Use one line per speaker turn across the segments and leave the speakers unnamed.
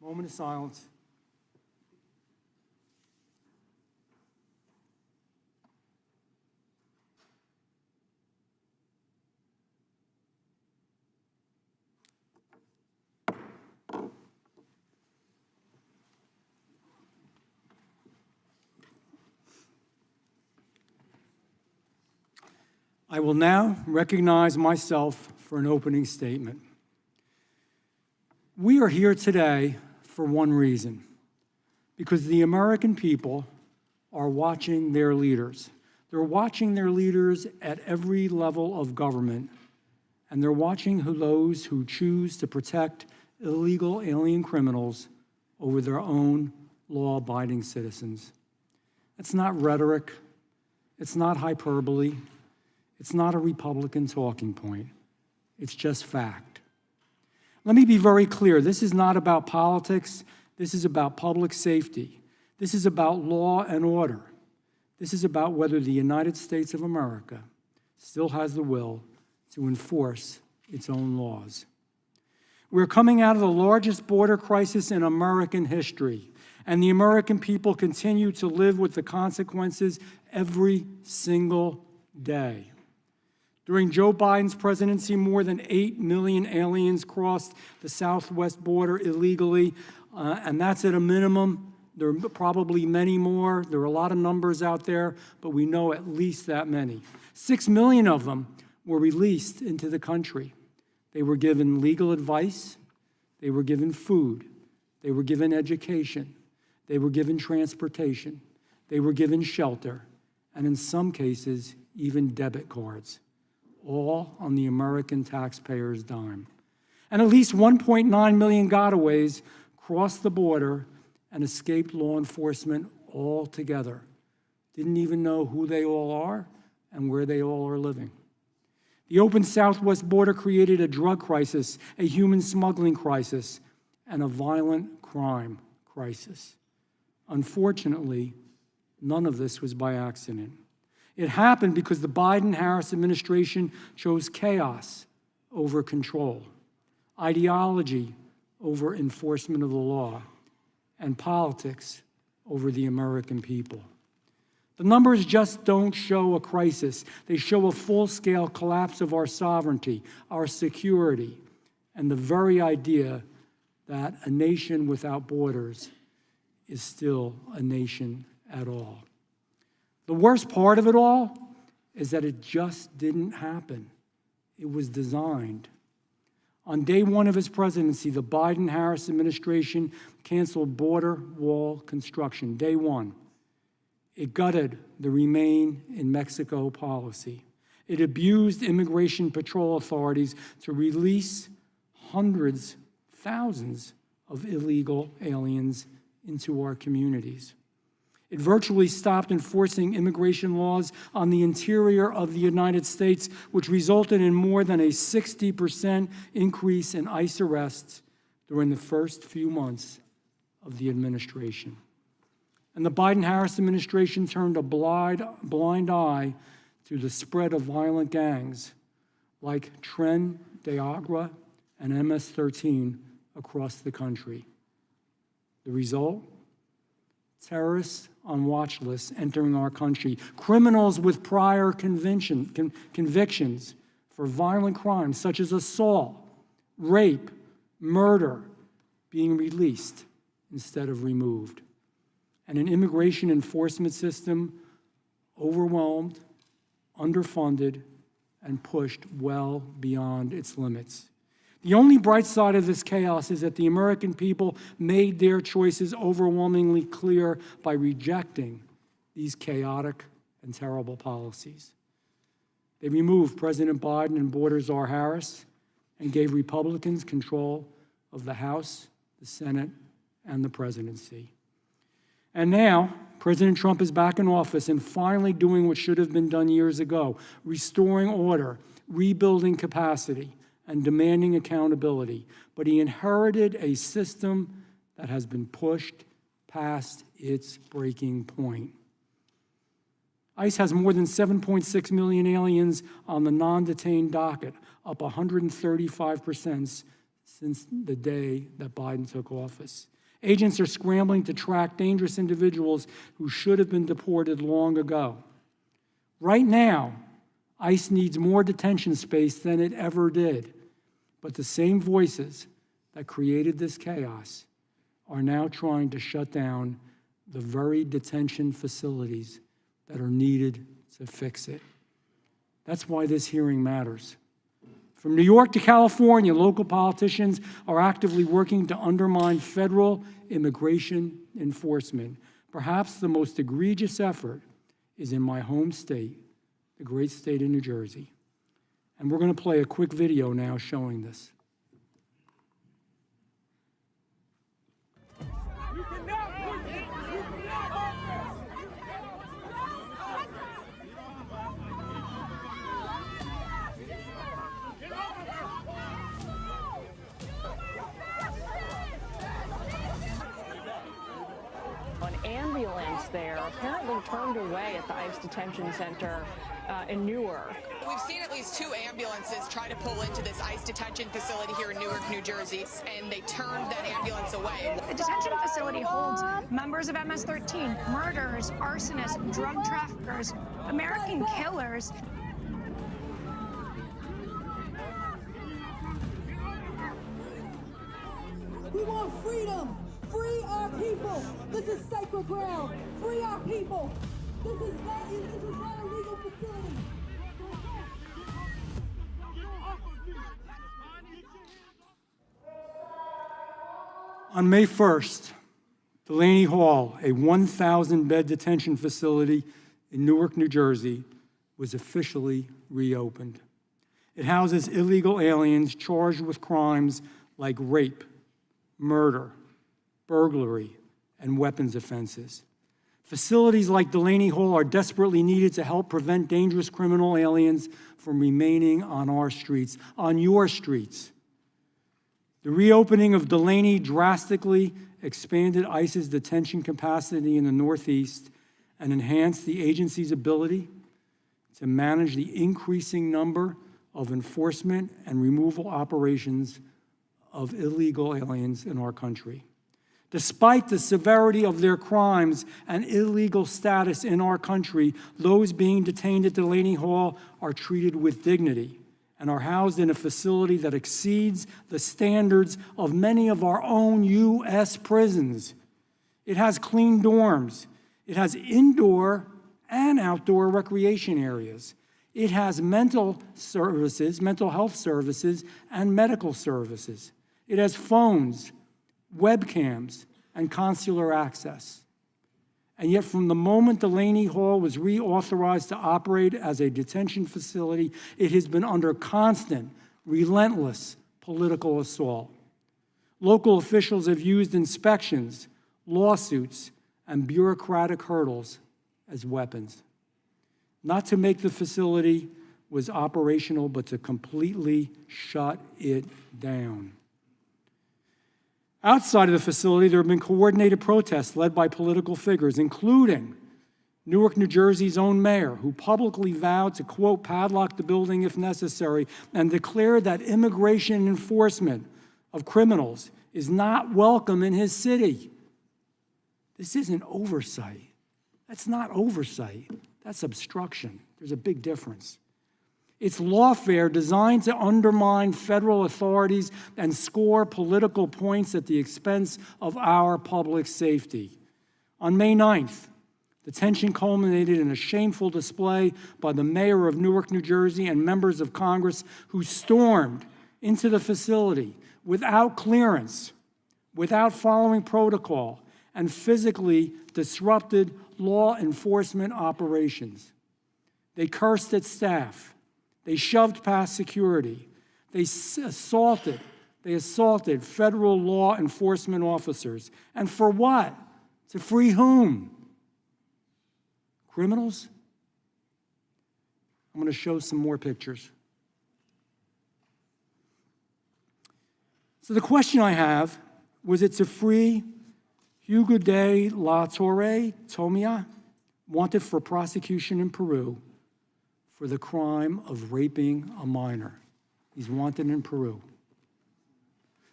Moment of silence. I will now recognize myself for an opening statement. We are here today for one reason, because the American people are watching their leaders. They're watching their leaders at every level of government, and they're watching those who choose to protect illegal alien criminals over their own law-abiding citizens. It's not rhetoric. It's not hyperbole. It's not a Republican talking point. It's just fact. Let me be very clear. This is not about politics. This is about public safety. This is about law and order. This is about whether the United States of America still has the will to enforce its own laws. We're coming out of the largest border crisis in American history, and the American people continue to live with the consequences every single day. During Joe Biden's presidency, more than 8 million aliens crossed the southwest border illegally, and that's at a minimum. There are probably many more. There are a lot of numbers out there, but we know at least that many. 6 million of them were released into the country. They were given legal advice. They were given food. They were given education. They were given transportation. They were given shelter, and in some cases, even debit cards, all on the American taxpayer's dime. And at least 1.9 million gotaways crossed the border and escaped law enforcement altogether. Didn't even know who they all are and where they all are living. The open southwest border created a drug crisis, a human smuggling crisis, and a violent crime crisis. Unfortunately, none of this was by accident. It happened because the Biden-Harris administration chose chaos over control, ideology over enforcement of the law, and politics over the American people. The numbers just don't show a crisis. They show a full-scale collapse of our sovereignty, our security, and the very idea that a nation without borders is still a nation at all. The worst part of it all is that it just didn't happen. It was designed. On day one of his presidency, the Biden-Harris administration canceled border wall construction. Day one. It gutted the Remain in Mexico policy. It abused immigration patrol authorities to release hundreds, thousands of illegal aliens into our communities. It virtually stopped enforcing immigration laws on the interior of the United States, which resulted in more than a 60% increase in ICE arrests during the first few months of the administration. And the Biden-Harris administration turned a blind eye to the spread of violent gangs like Tren de Agua and MS-13 across the country. The result? Terrorists on watch lists entering our country, criminals with prior convictions for violent crimes such as assault, rape, murder, being released instead of removed, and an immigration enforcement system overwhelmed, underfunded, and pushed well beyond its limits. The only bright side of this chaos is that the American people made their choices overwhelmingly clear by rejecting these chaotic and terrible policies. They removed President Biden and Border Czar Harris and gave Republicans control of the House, the Senate, and the presidency. And now, President Trump is back in office and finally doing what should have been done years ago, restoring order, rebuilding capacity, and demanding accountability. But he inherited a system that has been pushed past its breaking point. ICE has more than 7.6 million aliens on the non-detained docket, up 135% since the day that Biden took office. Agents are scrambling to track dangerous individuals who should have been deported long ago. Right now, ICE needs more detention space than it ever did. But the same voices that created this chaos are now trying to shut down the very detention facilities that are needed to fix it. That's why this hearing matters. From New York to California, local politicians are actively working to undermine federal immigration enforcement. Perhaps the most egregious effort is in my home state, the great state of New Jersey. And we're going to play a quick video now showing this.
An ambulance there apparently turned away at the ICE detention center in Newark.
We've seen at least 2 ambulances try to pull into this ICE detention facility here in Newark, New Jersey, and they turned that ambulance away.
The detention facility holds members of MS-13, murderers, arsonists, drug traffickers, American killers.
We want freedom. Free our people. This is sacred ground. Free our people. This is not a legal facility.
On May 1st, Delaney Hall, a 1,000-bed detention facility in Newark, New Jersey, was officially reopened. It houses illegal aliens charged with crimes like rape, murder, burglary, and weapons offenses. Facilities like Delaney Hall are desperately needed to help prevent dangerous criminal aliens from remaining on our streets, on your streets. The reopening of Delaney drastically expanded ICE's detention capacity in the Northeast and enhanced the agency's ability to manage the increasing number of enforcement and removal operations of illegal aliens in our country. Despite the severity of their crimes and illegal status in our country, those being detained at Delaney Hall are treated with dignity and are housed in a facility that exceeds the standards of many of our own U.S. prisons. It has clean dorms. It has indoor and outdoor recreation areas. It has mental services, mental health services, and medical services. It has phones, webcams, and consular access. And yet from the moment Delaney Hall was reauthorized to operate as a detention facility, it has been under constant, relentless political assault. Local officials have used inspections, lawsuits, and bureaucratic hurdles as weapons. Not to make the facility was operational, but to completely shut it down. Outside of the facility, there have been coordinated protests led by political figures, including Newark, New Jersey's own mayor, who publicly vowed to, quote, padlock the building if necessary, and declared that immigration enforcement of criminals is not welcome in his city. This isn't oversight. That's not oversight. That's obstruction. There's a big difference. It's lawfare designed to undermine federal authorities and score political points at the expense of our public safety. On May 9th, the tension culminated in a shameful display by the mayor of Newark, New Jersey, and members of Congress who stormed into the facility without clearance, without following protocol, and physically disrupted law enforcement operations. They cursed at staff. They shoved past security. They assaulted federal law enforcement officers. And for what? To free whom? Criminals? I'm going to show some more pictures. So the question I have, was it to free Hugo de la Torre Tomia, wanted for prosecution in Peru, for the crime of raping a minor. He's wanted in Peru.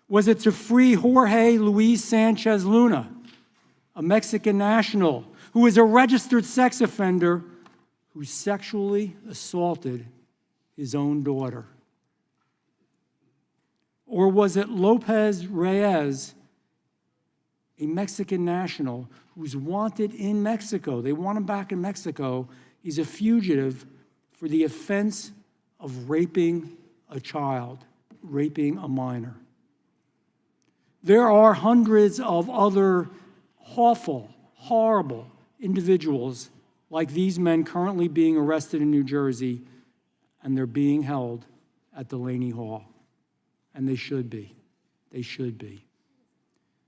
Was it to free Jorge Luis Sanchez Luna, a Mexican national who was a registered sex offender who sexually assaulted his own daughter? Or was it Lopez Reyes, a Mexican national who's wanted in Mexico? They want him back in Mexico. He's a fugitive for the offense of raping a child, raping a minor. There are hundreds of other awful, horrible individuals like these men currently being arrested in New Jersey, and they're being held at Delaney Hall. And they should be. They should be.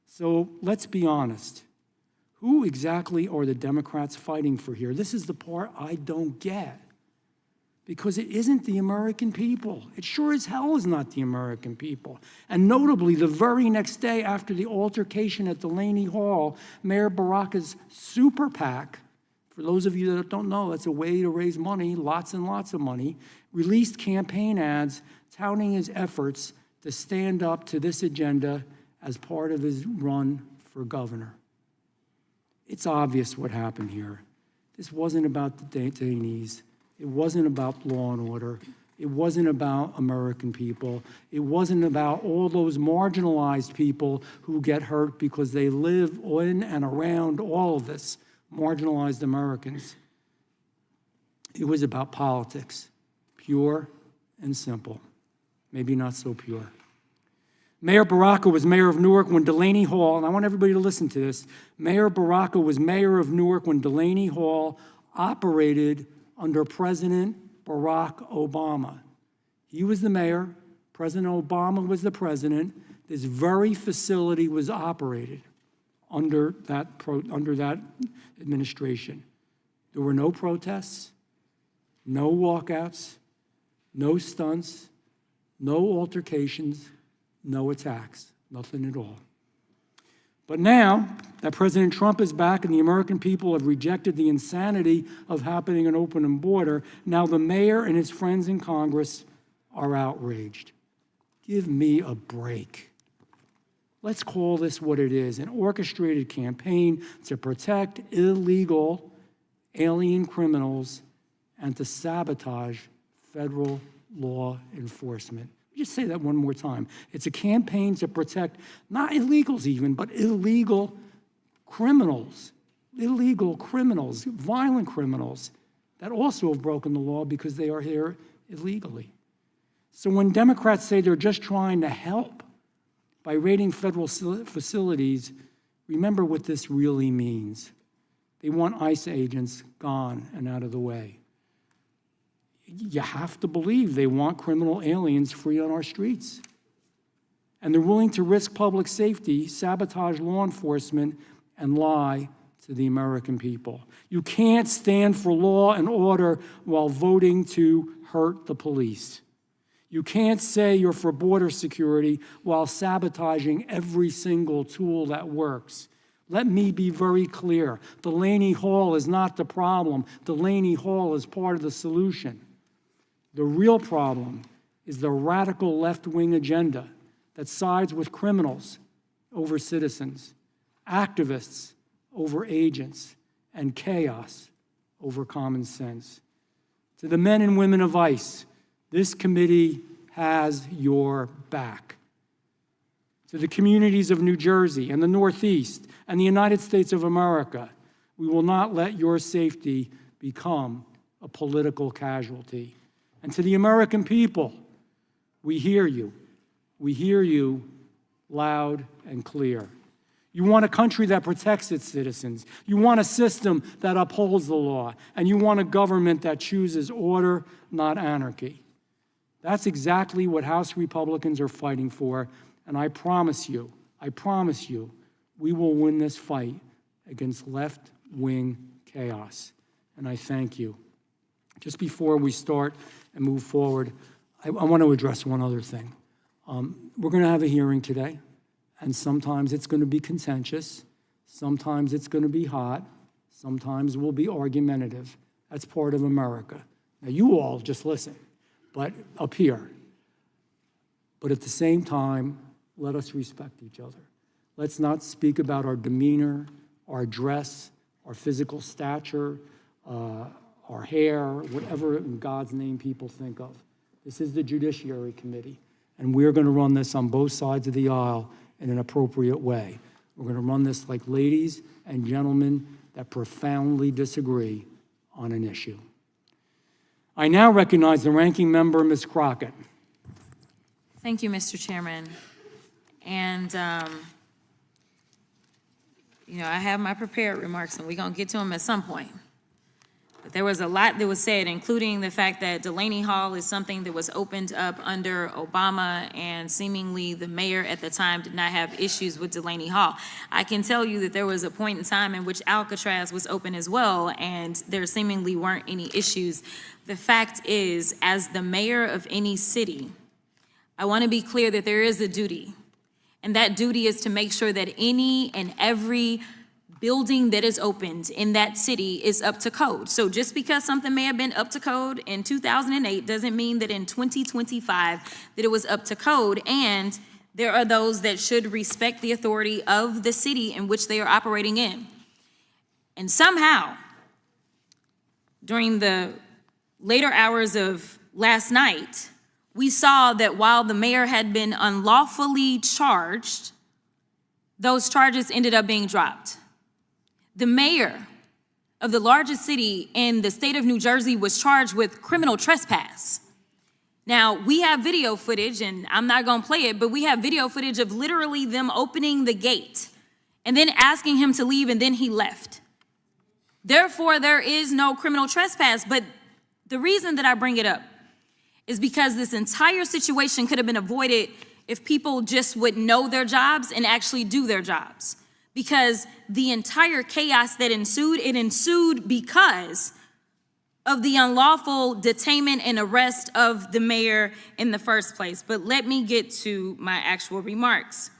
So let's be honest. Who exactly are the Democrats fighting for here? This is the part I don't get. Because it isn't the American people. It sure as hell is not the American people. And notably, the very next day after the altercation at Delaney Hall, Mayor Baraka's super PAC, for those of you that don't know, that's a way to raise money, lots and lots of money, released campaign ads touting his efforts to stand up to this agenda as part of his run for governor. It's obvious what happened here. This wasn't about the detainees. It wasn't about law and order. It wasn't about American people. It wasn't about all those marginalized people who get hurt because they live in and around all of this, marginalized Americans. It was about politics, pure and simple. Maybe not so pure. Mayor Baraka was mayor of Newark when Delaney Hall, and I want everybody to listen to this, Mayor Baraka was mayor of Newark when Delaney Hall operated under President Barack Obama. He was the mayor, President Obama was the president. This very facility was operated under that administration. There were no protests, no walkouts, no stunts, no altercations, no attacks, nothing at all. But now that President Trump is back and the American people have rejected the insanity of having an open border, now the mayor and his friends in Congress are outraged. Give me a break. Let's call this what it is, an orchestrated campaign to protect illegal alien criminals and to sabotage federal law enforcement. Just say that one more time. It's a campaign to protect not illegals even, but illegal criminals, violent criminals that also have broken the law because they are here illegally. So when Democrats say they're just trying to help by raiding federal facilities, remember what this really means. They want ICE agents gone and out of the way. You have to believe they want criminal aliens free on our streets. And they're willing to risk public safety, sabotage law enforcement, and lie to the American people. You can't stand for law and order while voting to hurt the police. You can't say you're for border security while sabotaging every single tool that works. Let me be very clear. Delaney Hall is not the problem. Delaney Hall is part of the solution. The real problem is the radical left-wing agenda that sides with criminals over citizens, activists over agents, and chaos over common sense. To the men and women of ICE, this committee has your back. To the communities of New Jersey and the Northeast and the United States of America, we will not let your safety become a political casualty. And to the American people, we hear you. We hear you loud and clear. You want a country that protects its citizens. You want a system that upholds the law. And you want a government that chooses order, not anarchy. That's exactly what House Republicans are fighting for. And I promise you, we will win this fight against left-wing chaos. And I thank you. Just before we start and move forward, I want to address one other thing. We're going to have a hearing today, and sometimes it's going to be contentious, sometimes it's going to be hot, sometimes we'll be argumentative. That's part of America. Now, you all just listen, but up here. But at the same time, let us respect each other. Let's not speak about our demeanor, our dress, our physical stature, our hair, whatever in God's name people think of. This is the Judiciary Committee, and we're going to run this on both sides of the aisle in an appropriate way. We're going to run this like ladies and gentlemen that profoundly disagree on an issue. I now recognize the ranking member, Ms. Crockett.
Thank you, Mr. Chairman. And, I have my prepared remarks, and we're going to get to them at some point. But there was a lot that was said, including the fact that Delaney Hall is something that was opened up under Obama, and seemingly the mayor at the time did not have issues with Delaney Hall. I can tell you that there was a point in time in which Alcatraz was open as well, and there seemingly weren't any issues. The fact is, as the mayor of any city, I want to be clear that there is a duty, and that duty is to make sure that any and every building that is opened in that city is up to code. So just because something may have been up to code in 2008 doesn't mean that in 2025 that it was up to code. And there are those that should respect the authority of the city in which they are operating in. And somehow, during the later hours of last night, we saw that while the mayor had been unlawfully charged, those charges ended up being dropped. The mayor of the largest city in the state of New Jersey was charged with criminal trespass. Now, we have video footage, and I'm not gonna play it, but we have video footage of literally them opening the gate and then asking him to leave, and then he left. Therefore, there is no criminal trespass. But the reason that I bring it up is because this entire situation could have been avoided if people just would know their jobs and actually do their jobs. Because the entire chaos that ensued, it ensued because of the unlawful detainment and arrest of the mayor in the first place. But let me get to my actual remarks.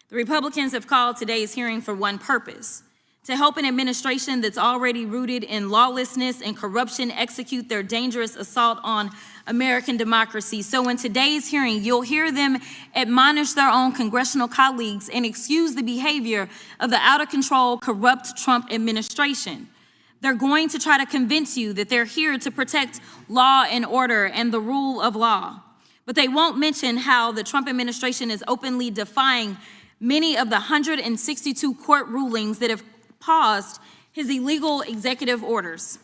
The Republicans have called today's hearing for one purpose: to help an administration that's already rooted in lawlessness and corruption execute their dangerous assault on American democracy. So in today's hearing, you'll hear them admonish their own congressional colleagues and excuse the behavior of the out-of-control, corrupt Trump administration. They're going to try to convince you that they're here to protect law and order and the rule of law. But they won't mention how the Trump administration is openly defying many of the 162 court rulings that have paused his illegal executive orders.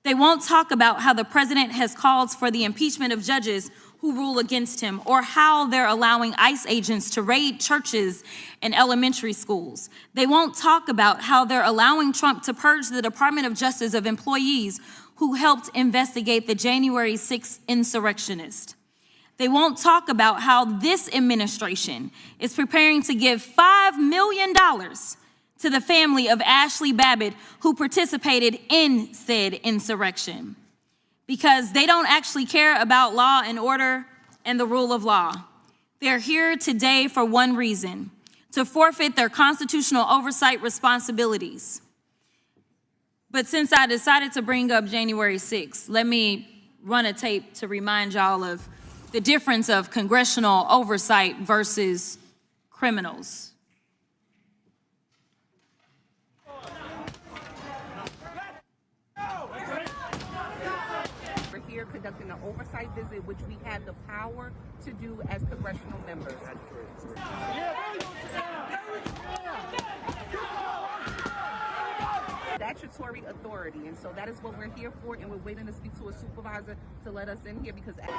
They won't talk about how the president has called for the impeachment of judges who rule against him, or how they're allowing ICE agents to raid churches and elementary schools. They won't talk about how they're allowing Trump to purge the Department of Justice of employees who helped investigate the January 6th insurrectionists. They won't talk about how this administration is preparing to give $5 million to the family of Ashley Babbitt, who participated in said insurrection, because they don't actually care about law and order and the rule of law. They're here today for one reason: to forfeit their constitutional oversight responsibilities. But since I decided to bring up January 6th, let me run a tape to remind y'all of the difference of congressional oversight versus criminals.
Conducting an oversight visit, which we had the power to do as congressional members. Statutory authority, and so that is what we're here for, and we're waiting to speak to a supervisor to let us in here because stand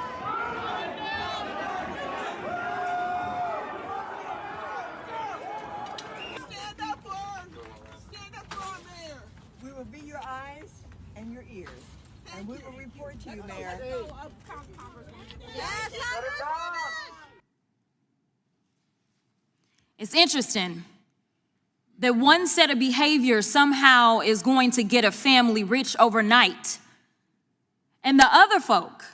up for our mayor.
We will be your eyes and your ears. And we will report to you, Mayor.
Yes,
It's interesting that one set of behavior somehow is going to get a family rich overnight. And the other folk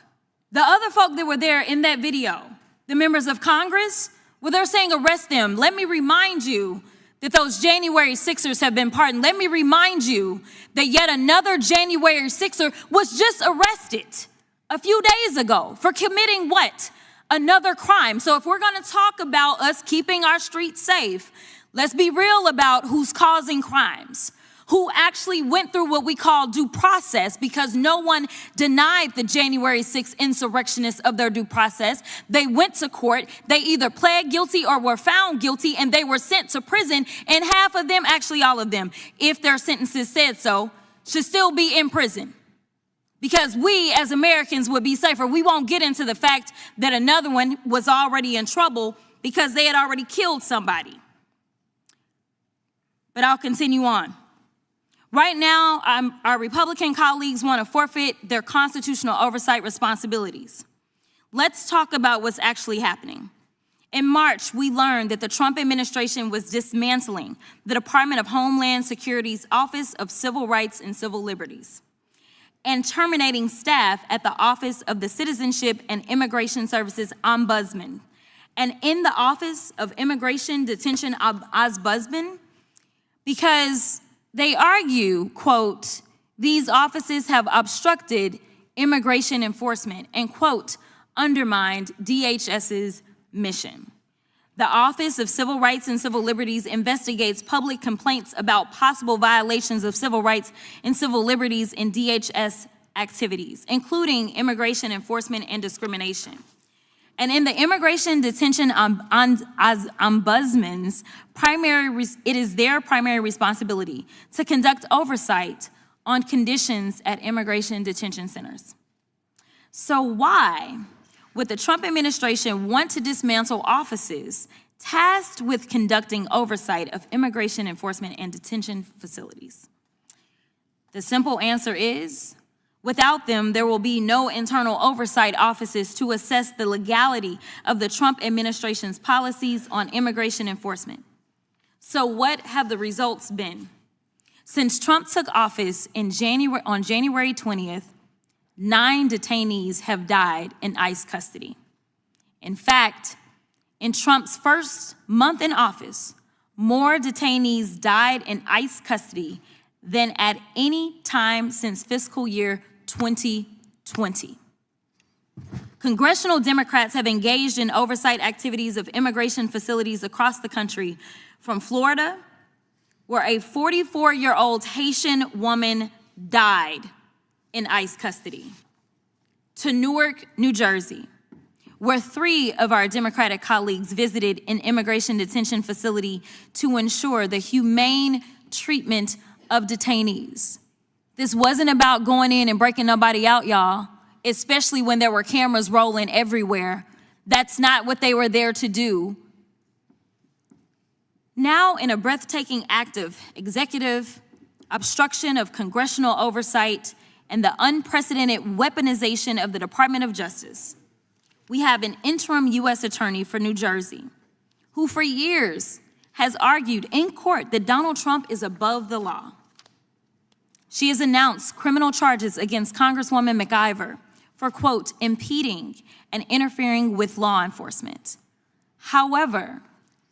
that were there in that video, the members of Congress, well, they're saying arrest them. Let me remind you that those January 6ers have been pardoned. Let me remind you that yet another January 6er was just arrested a few days ago for committing what? Another crime. So if we're going to talk about us keeping our streets safe, let's be real about who's causing crimes, who actually went through what we call due process, because no one denied the January 6th insurrectionists of their due process. They went to court, they either pled guilty or were found guilty, and they were sent to prison, and half of them, actually all of them, if their sentences said so, should still be in prison. Because we as Americans would be safer. We won't get into the fact that another one was already in trouble because they had already killed somebody. But I'll continue on. Right now, our Republican colleagues want to forfeit their constitutional oversight responsibilities. Let's talk about what's actually happening. In March, we learned that the Trump administration was dismantling the Department of Homeland Security's Office of Civil Rights and Civil Liberties and terminating staff at the Office of the Citizenship and Immigration Services Ombudsman. And in the Office of Immigration Detention Ombudsman, because they argue, quote, these offices have obstructed immigration enforcement and, quote, undermined DHS's mission. The Office of Civil Rights and Civil Liberties investigates public complaints about possible violations of civil rights and civil liberties in DHS activities, including immigration enforcement and discrimination. And in the Immigration Detention Ombudsman's it is their primary responsibility to conduct oversight on conditions at immigration detention centers. So why would the Trump administration want to dismantle offices tasked with conducting oversight of immigration enforcement and detention facilities? The simple answer is, without them, there will be no internal oversight offices to assess the legality of the Trump administration's policies on immigration enforcement. So what have the results been? Since Trump took office on January 20th, 9 detainees have died in ICE custody. In fact, in Trump's first month in office, more detainees died in ICE custody than at any time since fiscal year 2020. Congressional Democrats have engaged in oversight activities of immigration facilities across the country, from Florida, where a 44-year-old Haitian woman died in ICE custody, to Newark, New Jersey, where 3 of our Democratic colleagues visited an immigration detention facility to ensure the humane treatment of detainees. This wasn't about going in and breaking nobody out, y'all, especially when there were cameras rolling everywhere. That's not what they were there to do. Now, in a breathtaking act of executive obstruction of congressional oversight and the unprecedented weaponization of the Department of Justice, we have an interim U.S. attorney for New Jersey who for years has argued in court that Donald Trump is above the law. She has announced criminal charges against Congresswoman McIver for, quote, impeding and interfering with law enforcement. However,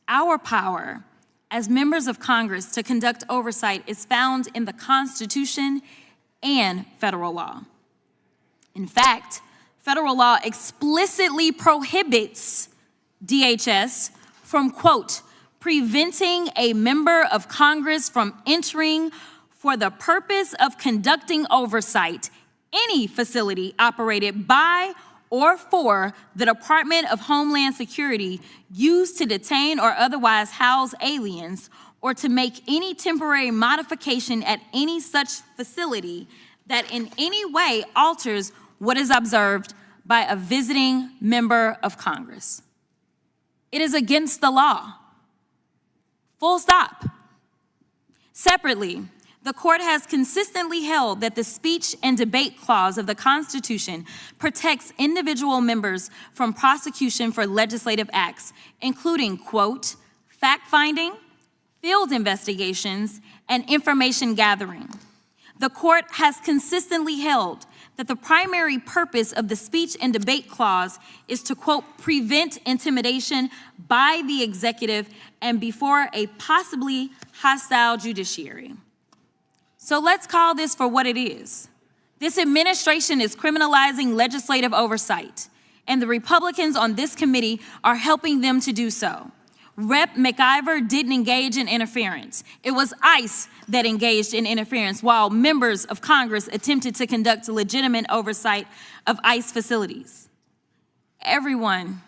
our power as members of Congress to conduct oversight is found in the Constitution and federal law. In fact, federal law explicitly prohibits DHS from, quote, preventing a member of Congress from entering for the purpose of conducting oversight any facility operated by or for the Department of Homeland Security used to detain or otherwise house aliens, or to make any temporary modification at any such facility that in any way alters what is observed by a visiting member of Congress. It is against the law. Full stop. Separately, the court has consistently held that the speech and debate clause of the Constitution protects individual members from prosecution for legislative acts, including, quote, fact-finding, field investigations, and information gathering. The court has consistently held that the primary purpose of the speech and debate clause is to, quote, prevent intimidation by the executive and before a possibly hostile judiciary. So let's call this for what it is. This administration is criminalizing legislative oversight and the Republicans on this committee are helping them to do so. Rep. McIver didn't engage in interference. It was ICE that engaged in interference while members of Congress attempted to conduct legitimate oversight of ICE facilities. Everyone,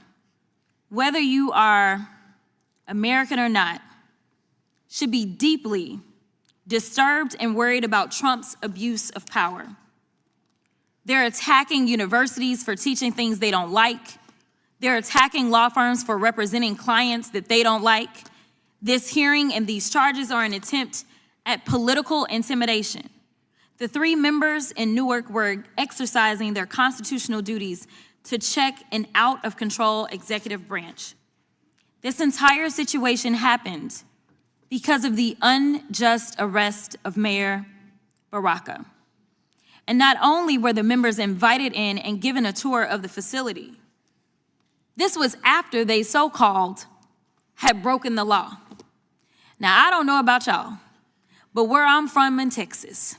whether you are American or not, should be deeply disturbed and worried about Trump's abuse of power. They're attacking universities for teaching things they don't like. They're attacking law firms for representing clients that they don't like. This hearing and these charges are an attempt at political intimidation. The 3 members in Newark were exercising their constitutional duties to check an out-of-control executive branch. This entire situation happened because of the unjust arrest of Mayor Baraka. And not only were the members invited in and given a tour of the facility, this was after they so-called had broken the law. Now, I don't know about y'all, but where I'm from in Texas,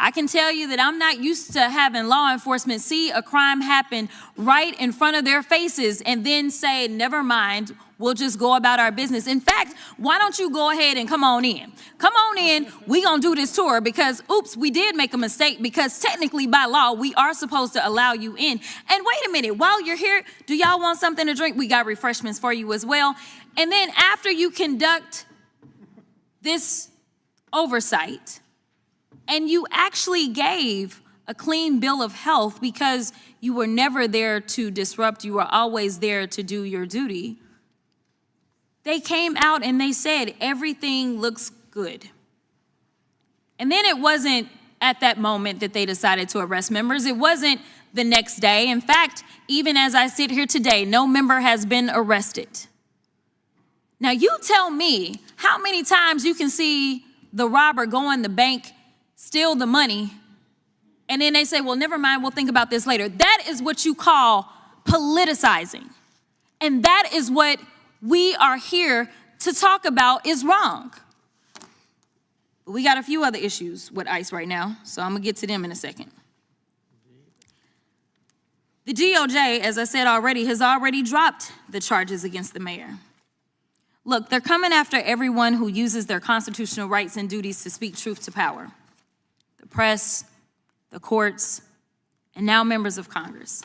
I can tell you that I'm not used to having law enforcement see a crime happen right in front of their faces and then say, never mind, we'll just go about our business. In fact, why don't you go ahead and come on in? Come on in, we gonna do this tour because, oops, we did make a mistake because technically by law, we are supposed to allow you in. And wait a minute, while you're here, do y'all want something to drink? We got refreshments for you as well. And then after you conduct this oversight, and you actually gave a clean bill of health because you were never there to disrupt, you were always there to do your duty. They came out and they said, everything looks good. And then it wasn't at that moment that they decided to arrest members. It wasn't the next day. In fact, even as I sit here today, no member has been arrested. Now you tell me how many times you can see the robber go in the bank, steal the money, and then they say, well, never mind, we'll think about this later. That is what you call politicizing. And that is what we are here to talk about is wrong. We got a few other issues with ICE right now, so I'm gonna get to them in a second. The DOJ, as I said already, has already dropped the charges against the mayor. Look, they're coming after everyone who uses their constitutional rights and duties to speak truth to power. The press, the courts, and now members of Congress.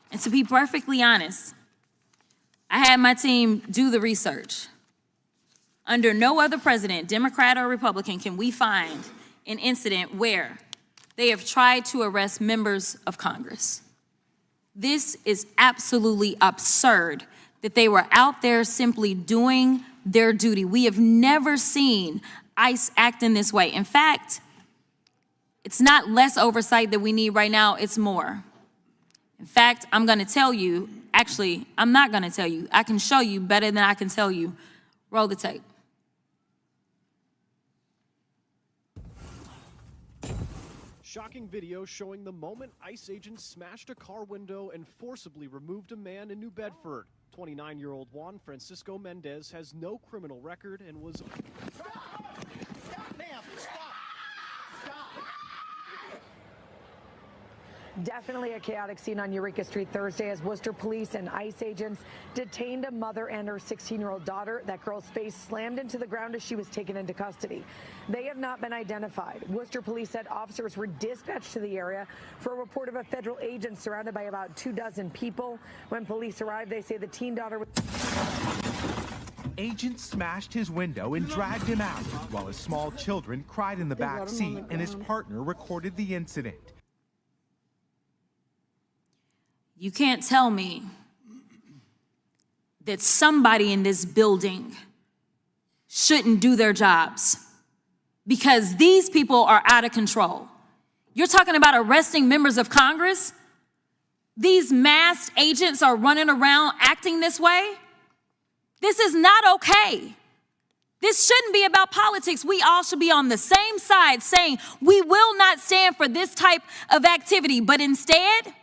And to be perfectly honest, I had my team do the research. Under no other president, Democrat or Republican, can we find an incident where they have tried to arrest members of Congress. This is absolutely absurd that they were out there simply doing their duty. We have never seen ICE act in this way. In fact, it's not less oversight that we need right now, it's more. In fact, I'm gonna tell you, actually, I'm not gonna tell you. I can show you better than I can tell you. Roll the tape.
Shocking video showing the moment ICE agents smashed a car window and forcibly removed a man in New Bedford. 29-year-old Juan Francisco Mendez has no criminal record and was...
Stop, ma'am, stop.
Definitely a chaotic scene on Eureka Street Thursday as Worcester police and ICE agents detained a mother and her 16-year-old daughter. That girl's face slammed into the ground as she was taken into custody. They have not been identified. Worcester police said officers were dispatched to the area for a report of a federal agent surrounded by about 24 people. When police arrived, they say the teen daughter was...
Agents smashed his window and dragged him out while his small children cried in the back seat and his partner recorded the incident.
You can't tell me that somebody in this building shouldn't do their jobs because these people are out of control. You're talking about arresting members of Congress? These masked agents are running around acting this way? This is not okay. This shouldn't be about politics. We all should be on the same side saying we will not stand for this type of activity, but instead,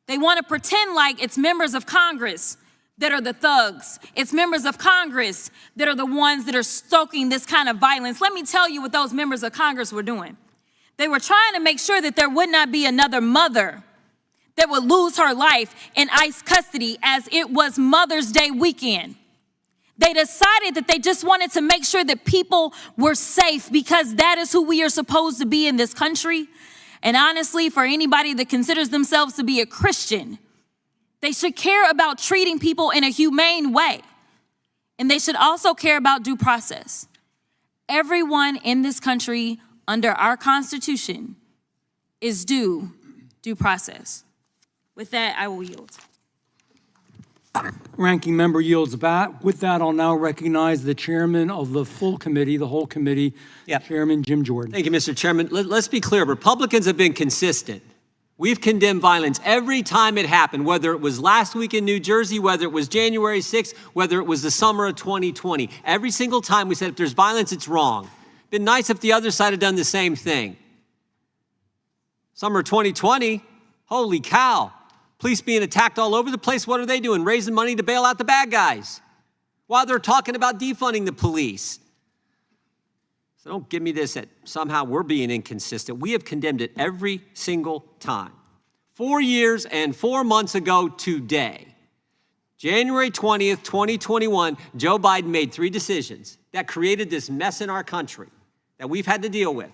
they want to pretend like it's members of Congress that are the thugs. It's members of Congress that are the ones that are stoking this kind of violence. Let me tell you what those members of Congress were doing. They were trying to make sure that there would not be another mother that would lose her life in ICE custody as it was Mother's Day weekend. They decided that they just wanted to make sure that people were safe because that is who we are supposed to be in this country. And honestly, for anybody that considers themselves to be a Christian, they should care about treating people in a humane way. And they should also care about due process. Everyone in this country under our Constitution is due process. With that, I will yield.
Ranking member yields back. With that, I'll now recognize the chairman of the full committee, the whole committee, Chairman Jim Jordan.
Thank you, Mr. Chairman. Let's be clear. Republicans have been consistent. We've condemned violence every time it happened, whether it was last week in New Jersey, whether it was January 6th, whether it was the summer of 2020. Every single time we said if there's violence, it's wrong. Been nice if the other side had done the same thing. Summer 2020, holy cow. Police being attacked all over the place. What are they doing? Raising money to bail out the bad guys while they're talking about defunding the police. So don't give me this that somehow we're being inconsistent. We have condemned it every single time. 4 years and 4 months ago today, January 20th, 2021, Joe Biden made 3 decisions that created this mess in our country that we've had to deal with.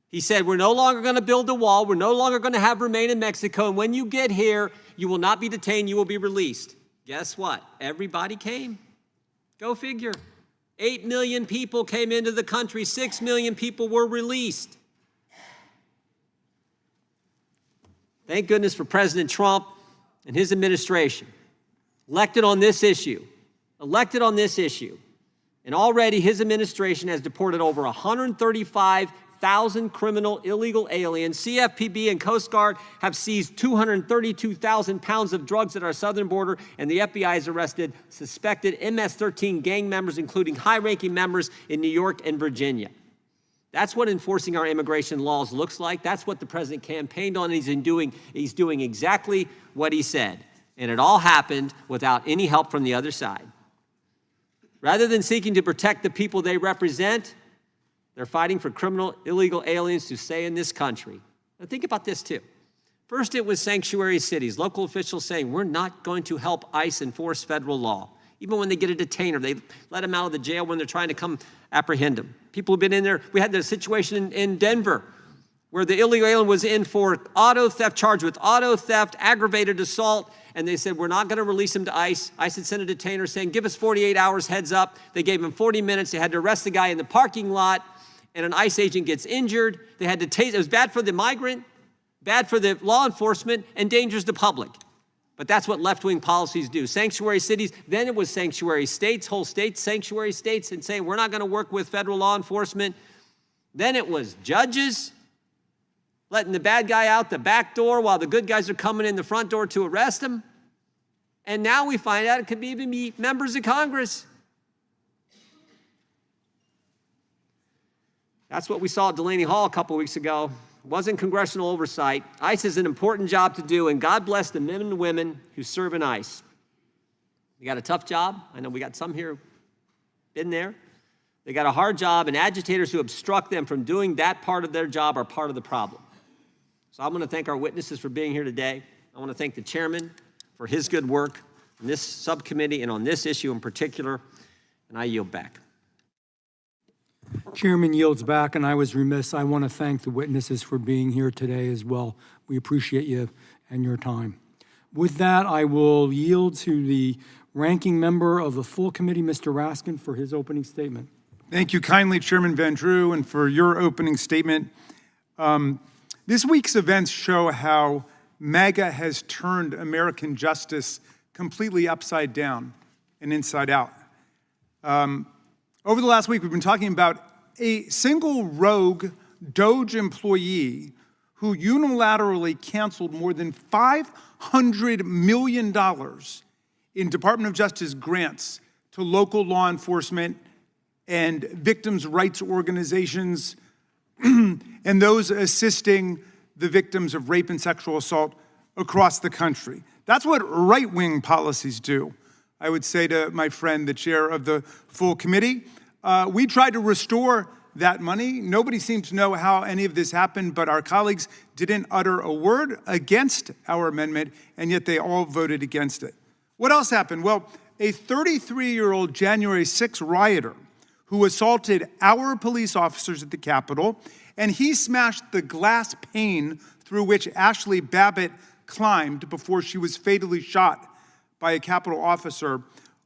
He said, we're no longer going to build a wall. We're no longer going to have remain in Mexico. And when you get here, you will not be detained. You will be released. Guess what? Everybody came. Go figure. 8 million people came into the country. 6 million people were released. Thank goodness for President Trump and his administration. Elected on this issue. And already his administration has deported over 135,000 criminal illegal aliens. CFPB and Coast Guard have seized 232,000 pounds of drugs at our southern border, and the FBI has arrested suspected MS-13 gang members, including high-ranking members in New York and Virginia. That's what enforcing our immigration laws looks like. That's what the president campaigned on, and he's doing exactly what he said. And it all happened without any help from the other side. Rather than seeking to protect the people they represent, they're fighting for criminal illegal aliens to stay in this country. Now think about this too. First it was sanctuary cities, local officials saying, we're not going to help ICE enforce federal law. Even when they get a detainer, they let them out of the jail when they're trying to come apprehend them. People have been in there. We had the situation in Denver where the illegal alien was in for auto theft, charged with auto theft, aggravated assault, and they said, we're not going to release him to ICE. ICE had sent a detainer saying, give us 48 hours heads up. They gave him 40 minutes. They had to arrest the guy in the parking lot, and an ICE agent gets injured. They had to tase. It was bad for the migrant, bad for the law enforcement, endangers the public. But that's what left-wing policies do. Sanctuary cities, then it was sanctuary states, whole states, sanctuary states, and saying we're not going to work with federal law enforcement. Then it was judges letting the bad guy out the back door while the good guys are coming in the front door to arrest him. And now we find out it could even be members of Congress. That's what we saw at Delaney Hall a couple weeks ago. It wasn't congressional oversight. ICE is an important job to do, and God bless the men and women who serve in ICE. They got a tough job. I know we got some here been there. They got a hard job, and agitators who obstruct them from doing that part of their job are part of the problem. So I'm going to thank our witnesses for being here today. I want to thank the chairman for his good work in this subcommittee and on this issue in particular, and I yield back.
Chairman yields back, and I was remiss. I want to thank the witnesses for being here today as well. We appreciate you and your time. With that, I will yield to the ranking member of the full committee, Mr. Raskin, for his opening statement.
Thank you kindly, Chairman Van Drew, and for your opening statement. This week's events show how MAGA has turned American justice completely upside down and inside out. Over the last week, we've been talking about a single rogue DOJ employee who unilaterally canceled more than $500 million in Department of Justice grants to local law enforcement and victims' rights organizations and those assisting the victims of rape and sexual assault across the country. That's what right-wing policies do. I would say to my friend, the chair of the full committee, we tried to restore that money. Nobody seems to know how any of this happened, but our colleagues didn't utter a word against our amendment, and yet they all voted against it. What else happened? Well, a 33-year-old January 6 rioter who assaulted our police officers at the Capitol, and he smashed the glass pane through which Ashley Babbitt climbed before she was fatally shot by a Capitol officer,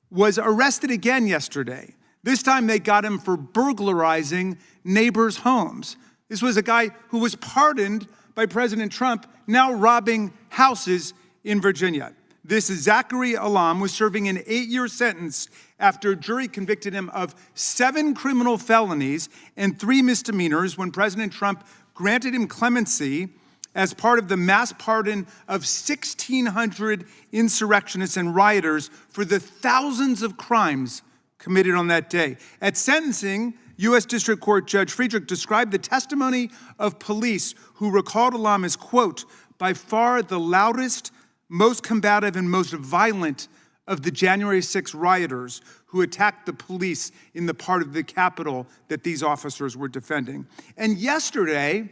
was arrested again yesterday. This time they got him for burglarizing neighbors' homes. This was a guy who was pardoned by President Trump, now robbing houses in Virginia. This Zachary Alam was serving an 8-year sentence after a jury convicted him of 7 criminal felonies and 3 misdemeanors when President Trump granted him clemency as part of the mass pardon of 1,600 insurrectionists and rioters for the thousands of crimes committed on that day. At sentencing, U.S. District Court Judge Friedrich described the testimony of police who recalled Alam as, quote, by far the loudest, most combative, and most violent of the January 6 rioters who attacked the police in the part of the Capitol that these officers were defending. And yesterday,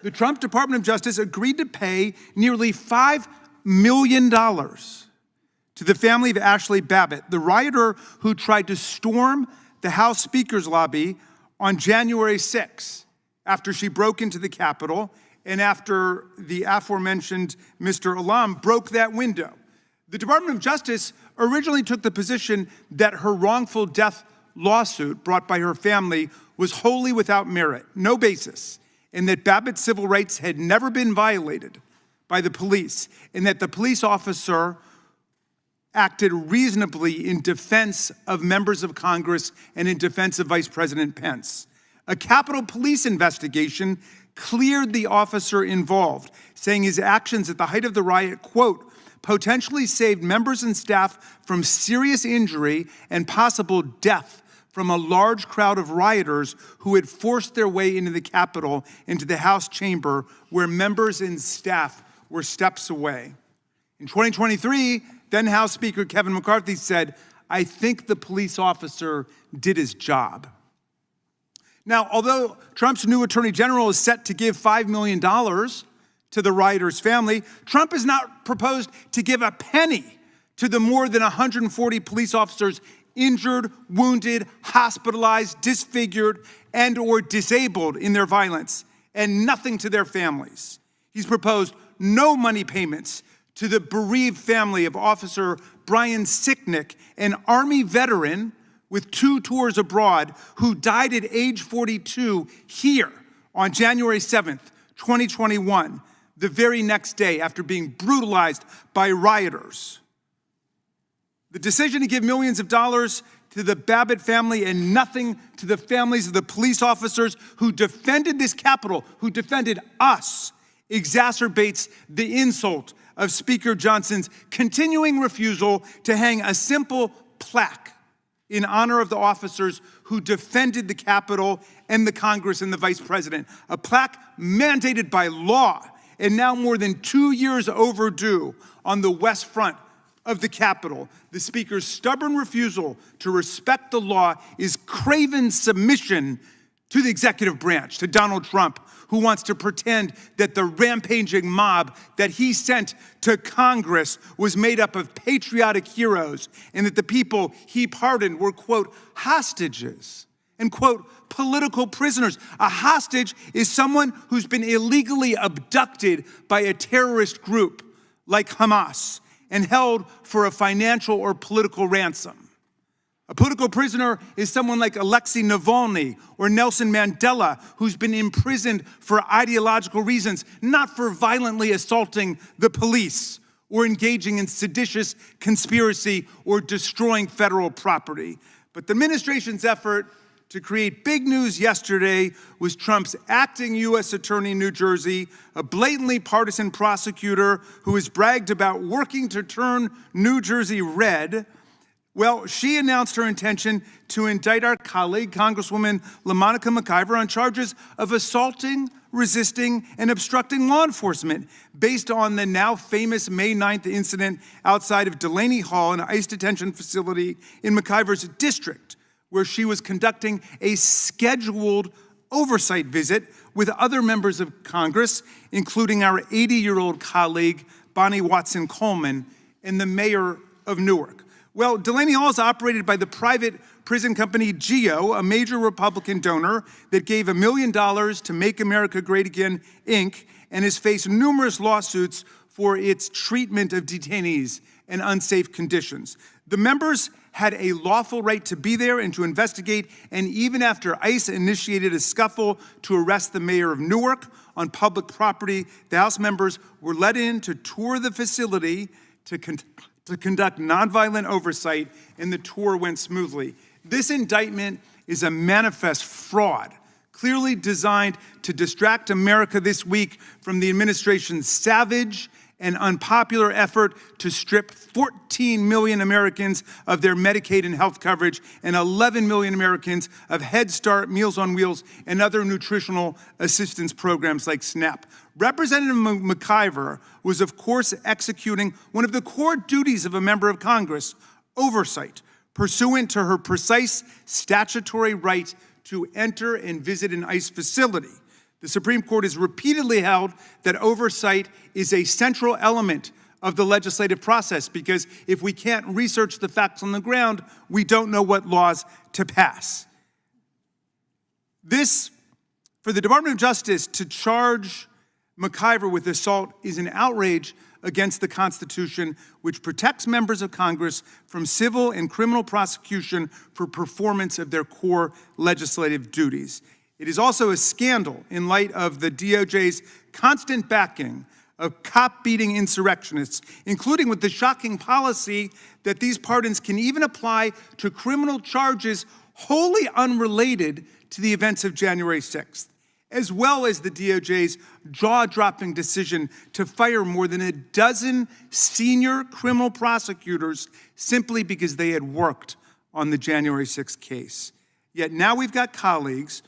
the Trump Department of Justice agreed to pay nearly $5 million to the family of Ashley Babbitt, the rioter who tried to storm the House Speaker's lobby on January 6 after she broke into the Capitol and after the aforementioned Mr. Alam broke that window. The Department of Justice originally took the position that her wrongful death lawsuit brought by her family was wholly without merit, no basis, and that Babbitt's civil rights had never been violated by the police, and that the police officer acted reasonably in defense of members of Congress and in defense of Vice President Pence. A Capitol Police investigation cleared the officer involved, saying his actions at the height of the riot, quote, potentially saved members and staff from serious injury and possible death from a large crowd of rioters who had forced their way into the Capitol, into the House chamber, where members and staff were steps away. In 2023, then House Speaker Kevin McCarthy said, I think the police officer did his job. Now, although Trump's new attorney general is set to give $5 million to the rioter's family, Trump has not proposed to give a penny to the more than 140 police officers injured, wounded, hospitalized, disfigured, and or disabled in their violence, and nothing to their families. He's proposed no money payments to the bereaved family of Officer Brian Sicknick, an Army veteran with 2 tours abroad who died at age 42 here on January 7th, 2021, the very next day after being brutalized by rioters. The decision to give millions of dollars to the Babbitt family and nothing to the families of the police officers who defended this Capitol, who defended us, exacerbates the insult of Speaker Johnson's continuing refusal to hang a simple plaque in honor of the officers who defended the Capitol and the Congress and the Vice President. A plaque mandated by law and now more than 2 years overdue on the West Front of the Capitol. The Speaker's stubborn refusal to respect the law is craven submission to the executive branch, to Donald Trump, who wants to pretend that the rampaging mob that he sent to Congress was made up of patriotic heroes and that the people he pardoned were, quote, hostages and, quote, political prisoners. A hostage is someone who's been illegally abducted by a terrorist group like Hamas and held for a financial or political ransom. A political prisoner is someone like Alexei Navalny or Nelson Mandela, who's been imprisoned for ideological reasons, not for violently assaulting the police or engaging in seditious conspiracy or destroying federal property. But the administration's effort to create big news yesterday was Trump's acting U.S. attorney in New Jersey, a blatantly partisan prosecutor who has bragged about working to turn New Jersey red. Well, she announced her intention to indict our colleague, Congresswoman LaMonica McIver, on charges of assaulting, resisting, and obstructing law enforcement based on the now famous May 9th incident outside of Delaney Hall, an ICE detention facility in McIver's district, where she was conducting a scheduled oversight visit with other members of Congress, including our 80-year-old colleague, Bonnie Watson-Coleman, and the mayor of Newark. Well, Delaney Hall is operated by the private prison company GEO, a major Republican donor that gave $1 million to Make America Great Again, Inc., and has faced numerous lawsuits for its treatment of detainees in unsafe conditions. The members had a lawful right to be there and to investigate, and even after ICE initiated a scuffle to arrest the mayor of Newark on public property, the House members were let in to tour the facility to conduct nonviolent oversight, and the tour went smoothly. This indictment is a manifest fraud, clearly designed to distract America this week from the administration's savage and unpopular effort to strip 14 million Americans of their Medicaid and health coverage and 11 million Americans of Head Start, Meals on Wheels, and other nutritional assistance programs like SNAP. Representative McIver was, of course, executing one of the core duties of a member of Congress, oversight, pursuant to her precise statutory right to enter and visit an ICE facility. The Supreme Court has repeatedly held that oversight is a central element of the legislative process, because if we can't research the facts on the ground, we don't know what laws to pass. This, for the Department of Justice to charge McIver with assault, is an outrage against the Constitution, which protects members of Congress from civil and criminal prosecution for performance of their core legislative duties. It is also a scandal in light of the DOJ's constant backing of cop-beating insurrectionists, including with the shocking policy that these pardons can even apply to criminal charges wholly unrelated to the events of January 6th, as well as the DOJ's jaw-dropping decision to fire more than a dozen senior criminal prosecutors simply because they had worked on the January 6th case. Yet now we've got colleagues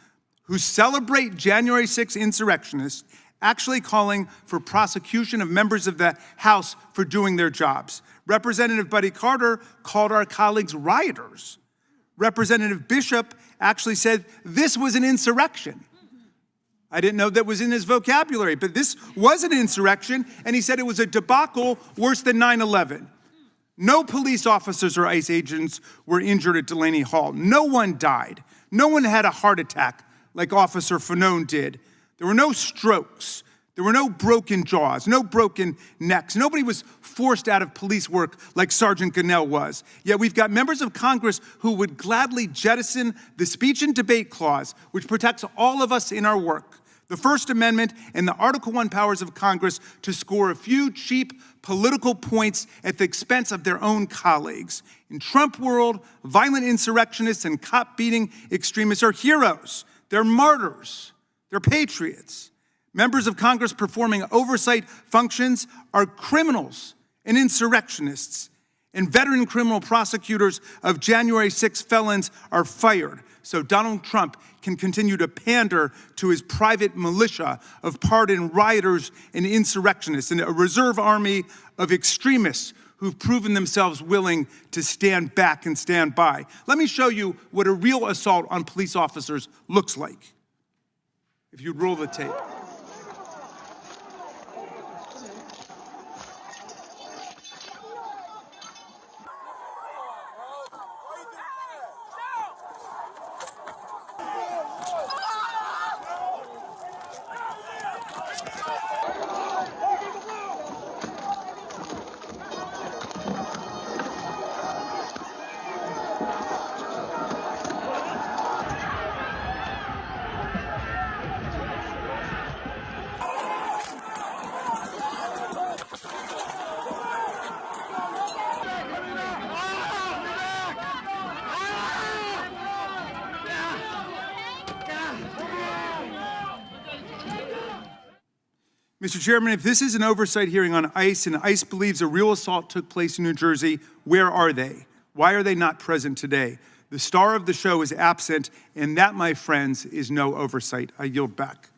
who celebrate January 6th insurrectionists actually calling for prosecution of members of the House for doing their jobs. Representative Buddy Carter called our colleagues rioters. Representative Bishop actually said this was an insurrection. I didn't know that was in his vocabulary, but this was an insurrection, and he said it was a debacle worse than 9/11. No police officers or ICE agents were injured at Delaney Hall. No one died. No one had a heart attack like Officer Fanone did. There were no strokes. There were no broken jaws, no broken necks. Nobody was forced out of police work like Sergeant Gonell was. Yet we've got members of Congress who would gladly jettison the speech and debate clause, which protects all of us in our work, the First Amendment, and the Article I powers of Congress to score a few cheap political points at the expense of their own colleagues. In Trump world, violent insurrectionists and cop-beating extremists are heroes. They're martyrs. They're patriots. Members of Congress performing oversight functions are criminals and insurrectionists. And veteran criminal prosecutors of January 6 felons are fired, so Donald Trump can continue to pander to his private militia of pardoned rioters and insurrectionists, and a reserve army of extremists who've proven themselves willing to stand back and stand by. Let me show you what a real assault on police officers looks like. If you'd roll the tape. Mr. Chairman, if this is an oversight hearing on ICE and ICE believes a real assault took place in New Jersey, where are they? Why are they not present today? The star of the show is absent, and that, my friends, is no oversight. I yield back.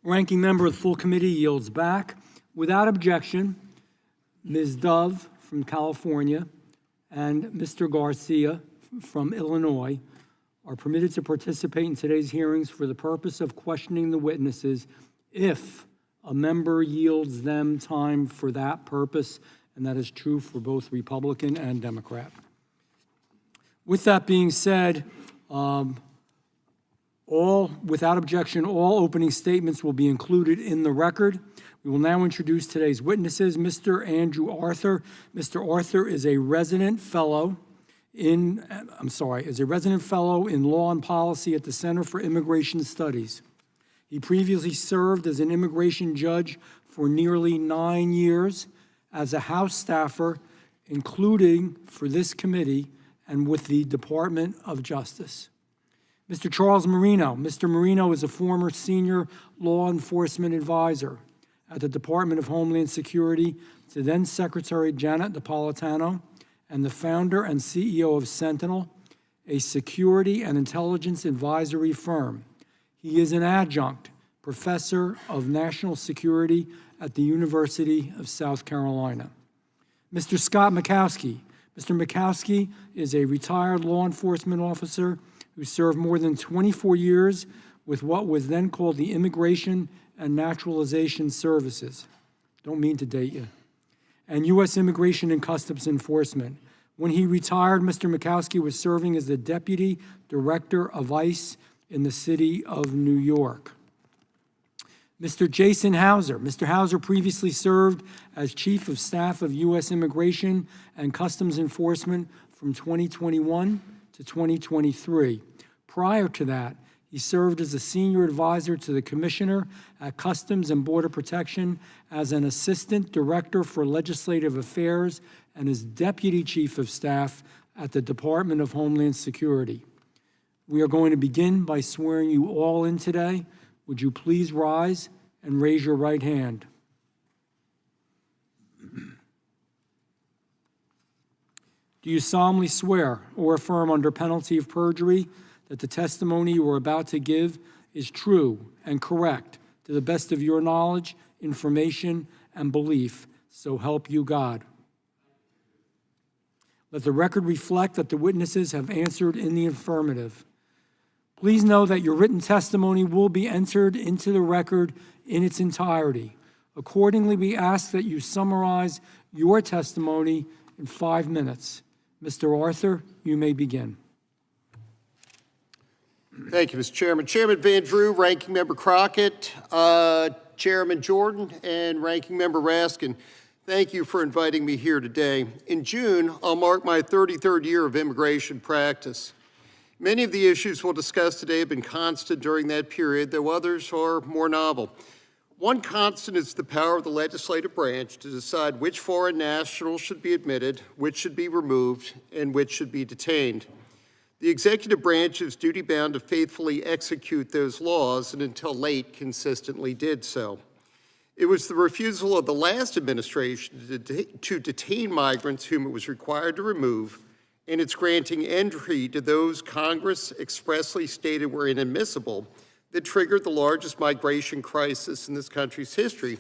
Ranking member of the full committee yields back. Without objection, Ms. Dove from California and Mr. Garcia from Illinois are permitted to participate in today's hearings for the purpose of questioning the witnesses if a member yields them time for that purpose, and that is true for both Republican and Democrat. With that being said, without objection, all opening statements will be included in the record. We will now introduce today's witnesses. Mr. Andrew Arthur. Mr. Arthur is a resident fellow in Law and Policy at the Center for Immigration Studies. He previously served as an immigration judge for nearly 9 years, as a House staffer, including for this committee and with the Department of Justice. Mr. Charles Marino. Mr. Marino is a former senior law enforcement advisor at the Department of Homeland Security to then Secretary Janet Napolitano, and the founder and CEO of Sentinel, a security and intelligence advisory firm. He is an adjunct professor of national security at the University of South Carolina. Mr. Scott Makowski. Mr. Makowski is a retired law enforcement officer who served more than 24 years with what was then called the Immigration and Naturalization Services. Don't mean to date you. And U.S. Immigration and Customs Enforcement. When he retired, Mr. Makowski was serving as the Deputy Director of ICE in the city of New York. Mr. Jason Hauser. Mr. Hauser previously served as Chief of Staff of U.S. Immigration and Customs Enforcement from 2021 to 2023. Prior to that, he served as a senior advisor to the Commissioner at Customs and Border Protection, as an Assistant Director for Legislative Affairs, and as Deputy Chief of Staff at the Department of Homeland Security. We are going to begin by swearing you all in today. Would you please rise and raise your right hand? Do you solemnly swear or affirm under penalty of perjury that the testimony you are about to give is true and correct to the best of your knowledge, information, and belief, so help you God? Let the record reflect that the witnesses have answered in the affirmative. Please know that your written testimony will be entered into the record in its entirety. Accordingly, we ask that you summarize your testimony in 5 minutes. Mr. Arthur, you may begin.
Thank you, Mr. Chairman. Chairman Van Drew, Ranking Member Crockett, Chairman Jordan, and Ranking Member Raskin, thank you for inviting me here today. In June, I'll mark my 33rd year of immigration practice. Many of the issues we'll discuss today have been constant during that period, though others are more novel. One constant is the power of the legislative branch to decide which foreign nationals should be admitted, which should be removed, and which should be detained. The executive branch is duty-bound to faithfully execute those laws, and until late, consistently did so. It was the refusal of the last administration to detain migrants whom it was required to remove, and its granting entry to those Congress expressly stated were inadmissible, that triggered the largest migration crisis in this country's history,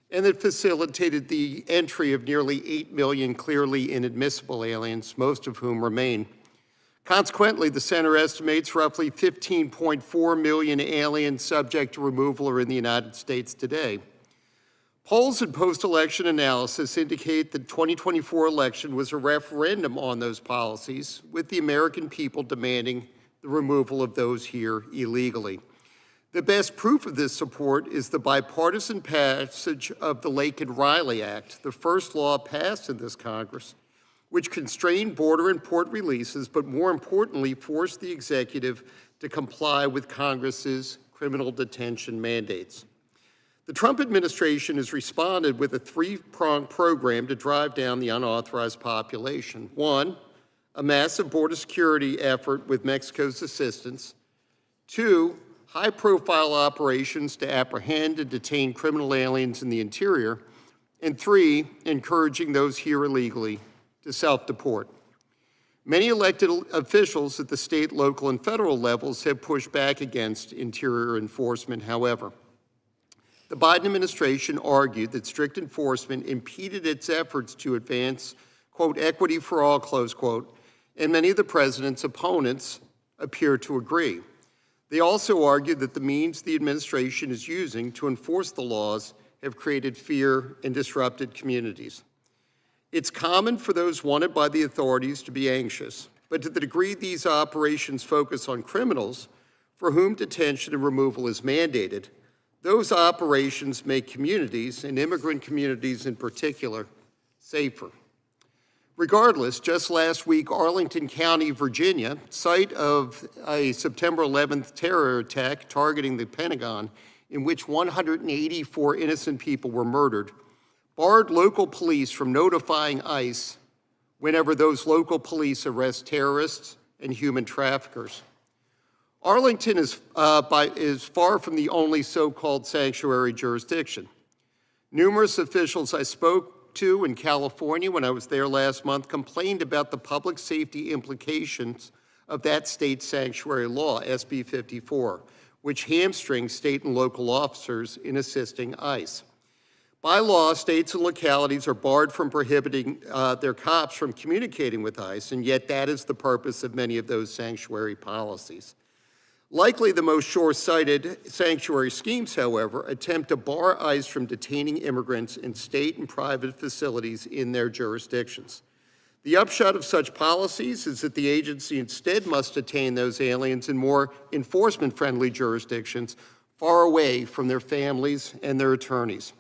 and that facilitated the entry of nearly 8 million clearly inadmissible aliens, most of whom remain. Consequently, the Center estimates roughly 15.4 million aliens subject to removal are in the United States today. Polls and post-election analysis indicate the 2024 election was a referendum on those policies, with the American people demanding the removal of those here illegally. The best proof of this support is the bipartisan passage of the Laken-Riley Act, the first law passed in this Congress, which constrained border and port releases, but more importantly, forced the executive to comply with Congress's criminal detention mandates. The Trump administration has responded with a three-pronged program to drive down the unauthorized population. One, a massive border security effort with Mexico's assistance. Two, high-profile operations to apprehend and detain criminal aliens in the interior. And three, encouraging those here illegally to self-deport. Many elected officials at the state, local, and federal levels have pushed back against interior enforcement, however. The Biden administration argued that strict enforcement impeded its efforts to advance, quote, equity for all, close quote, and many of the president's opponents appear to agree. They also argue that the means the administration is using to enforce the laws have created fear and disrupted communities. It's common for those wanted by the authorities to be anxious, but to the degree these operations focus on criminals for whom detention and removal is mandated, those operations make communities, and immigrant communities in particular, safer. Regardless, just last week, Arlington County, Virginia, site of a September 11th terror attack targeting the Pentagon, in which 184 innocent people were murdered, barred local police from notifying ICE whenever those local police arrest terrorists and human traffickers. Arlington is far from the only so-called sanctuary jurisdiction. Numerous officials I spoke to in California when I was there last month complained about the public safety implications of that state's sanctuary law, SB 54, which hamstrings state and local officers in assisting ICE. By law, states and localities are barred from prohibiting their cops from communicating with ICE, and yet that is the purpose of many of those sanctuary policies. Likely the most short-sighted sanctuary schemes, however, attempt to bar ICE from detaining immigrants in state and private facilities in their jurisdictions. The upshot of such policies is that the agency instead must detain those aliens in more enforcement-friendly jurisdictions far away from their families and their attorneys.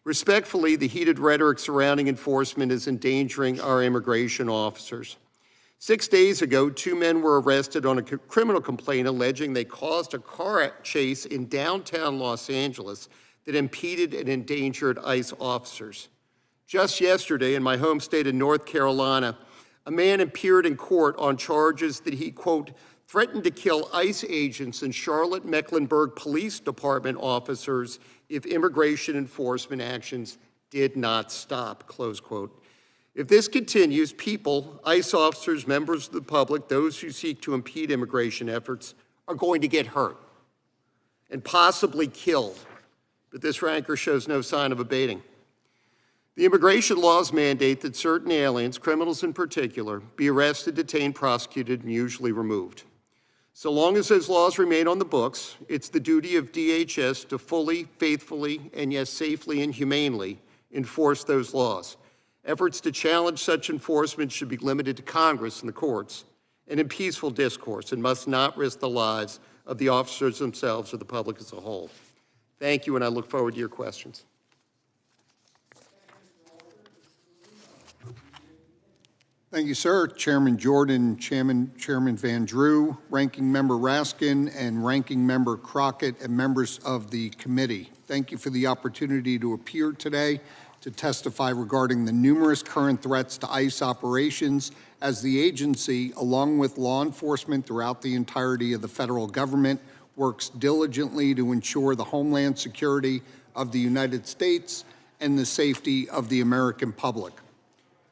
Respectfully, the heated rhetoric surrounding enforcement is endangering our immigration officers. 6 days ago, 2 men were arrested on a criminal complaint alleging they caused a car chase in downtown Los Angeles that impeded and endangered ICE officers. Just yesterday, in my home state of North Carolina, a man appeared in court on charges that he, quote, threatened to kill ICE agents and Charlotte Mecklenburg Police Department officers if immigration enforcement actions did not stop, close quote. If this continues, people, ICE officers, members of the public, those who seek to impede immigration efforts are going to get hurt and possibly killed. But this rancor shows no sign of abating. The immigration laws mandate that certain aliens, criminals in particular, be arrested, detained, prosecuted, and usually removed. So long as those laws remain on the books, it's the duty of DHS to fully, faithfully, and yes, safely and humanely enforce those laws. Efforts to challenge such enforcement should be limited to Congress and the courts, and in peaceful discourse, and must not risk the lives of the officers themselves or the public as a whole. Thank you, and I look forward to your questions.
Thank you, sir. Chairman Jordan, Chairman Van Drew, Ranking Member Raskin, and Ranking Member Crockett, and members of the committee. Thank you for the opportunity to appear today to testify regarding the numerous current threats to ICE operations as the agency, along with law enforcement throughout the entirety of the federal government, works diligently to ensure the homeland security of the United States and the safety of the American public.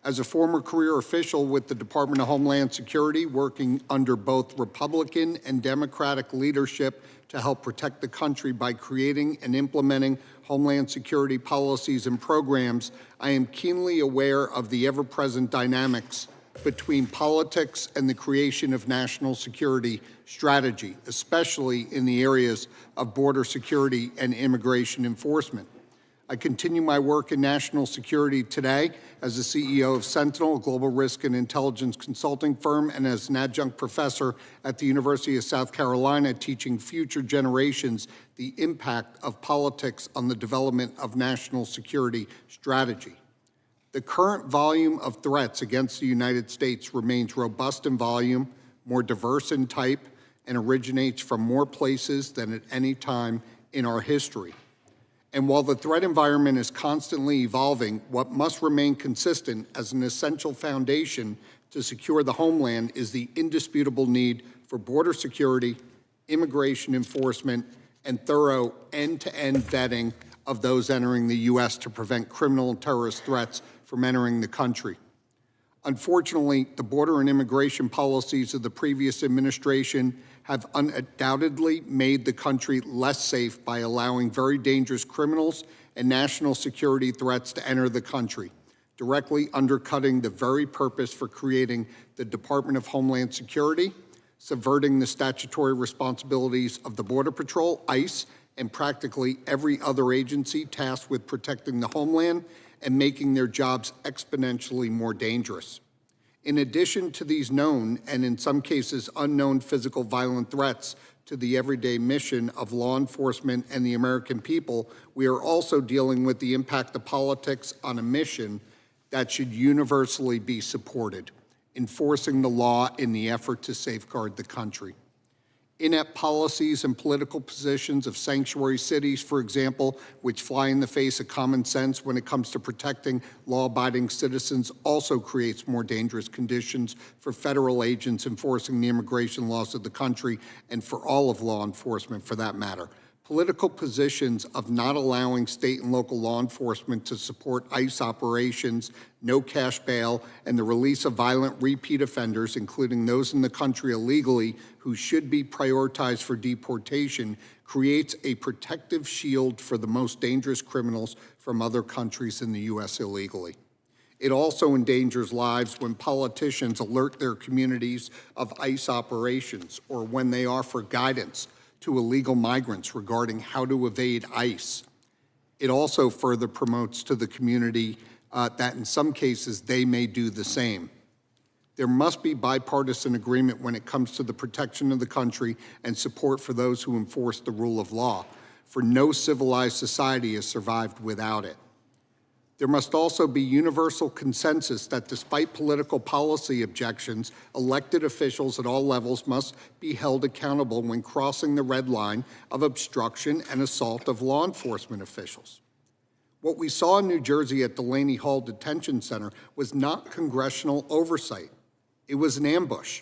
As a former career official with the Department of Homeland Security, working under both Republican and Democratic leadership to help protect the country by creating and implementing Homeland Security policies and programs, I am keenly aware of the ever-present dynamics between politics and the creation of national security strategy, especially in the areas of border security and immigration enforcement. I continue my work in national security today as the CEO of Sentinel, a global risk and intelligence consulting firm, and as an adjunct professor at the University of South Carolina, teaching future generations the impact of politics on the development of national security strategy. The current volume of threats against the United States remains robust in volume, more diverse in type, and originates from more places than at any time in our history. And while the threat environment is constantly evolving, what must remain consistent as an essential foundation to secure the homeland is the indisputable need for border security, immigration enforcement, and thorough end-to-end vetting of those entering the U.S. to prevent criminal and terrorist threats from entering the country. Unfortunately, the border and immigration policies of the previous administration have undoubtedly made the country less safe by allowing very dangerous criminals and national security threats to enter the country. directly undercutting the very purpose for creating the Department of Homeland Security, subverting the statutory responsibilities of the Border Patrol, ICE, and practically every other agency tasked with protecting the homeland and making their jobs exponentially more dangerous. In addition to these known and in some cases unknown physical violent threats to the everyday mission of law enforcement and the American people, we are also dealing with the impact of politics on a mission that should universally be supported, enforcing the law in the effort to safeguard the country. Inept policies and political positions of sanctuary cities, for example, which fly in the face of common sense when it comes to protecting law-abiding citizens, also creates more dangerous conditions for federal agents enforcing the immigration laws of the country and for all of law enforcement for that matter. Political positions of not allowing state and local law enforcement to support ICE operations, no cash bail, and the release of violent repeat offenders, including those in the country illegally who should be prioritized for deportation, creates a protective shield for the most dangerous criminals from other countries in the U.S. illegally. It also endangers lives when politicians alert their communities of ICE operations or when they offer guidance to illegal migrants regarding how to evade ICE. It also further promotes to the community that in some cases they may do the same. There must be bipartisan agreement when it comes to the protection of the country and support for those who enforce the rule of law, for no civilized society has survived without it. There must also be universal consensus that despite political policy objections, elected officials at all levels must be held accountable when crossing the red line of obstruction and assault of law enforcement officials. What we saw in New Jersey at Delaney Hall Detention Center was not congressional oversight. It was an ambush,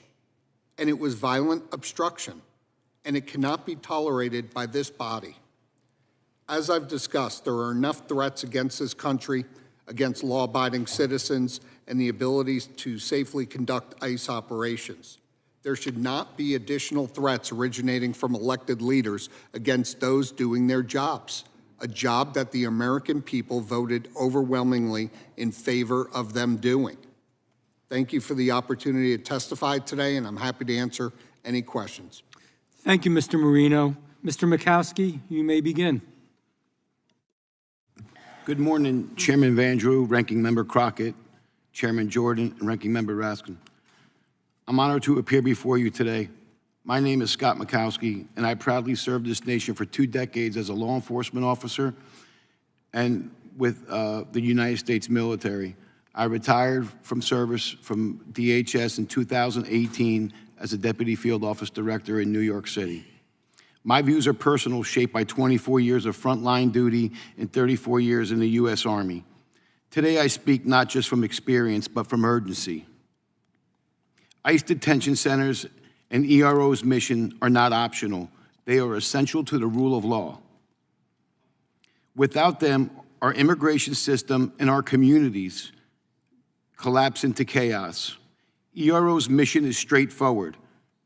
and it was violent obstruction, and it cannot be tolerated by this body. As I've discussed, there are enough threats against this country, against law-abiding citizens, and the ability to safely conduct ICE operations. There should not be additional threats originating from elected leaders against those doing their jobs, a job that the American people voted overwhelmingly in favor of them doing. Thank you for the opportunity to testify today, and I'm happy to answer any questions.
Thank you, Mr. Marino. Mr. Mikowski, you may begin.
Good morning, Chairman Van Drew, Ranking Member Crockett, Chairman Jordan, and Ranking Member Raskin. I'm honored to appear before you today. My name is Scott Mikowski, and I proudly served this nation for 2 decades as a law enforcement officer and with the United States military. I retired from service from DHS in 2018 as a Deputy Field Office Director in New York City. My views are personal, shaped by 24 years of frontline duty and 34 years in the U.S. Army. Today, I speak not just from experience, but from urgency. ICE detention centers and ERO's mission are not optional. They are essential to the rule of law. Without them, our immigration system and our communities collapse into chaos. ERO's mission is straightforward: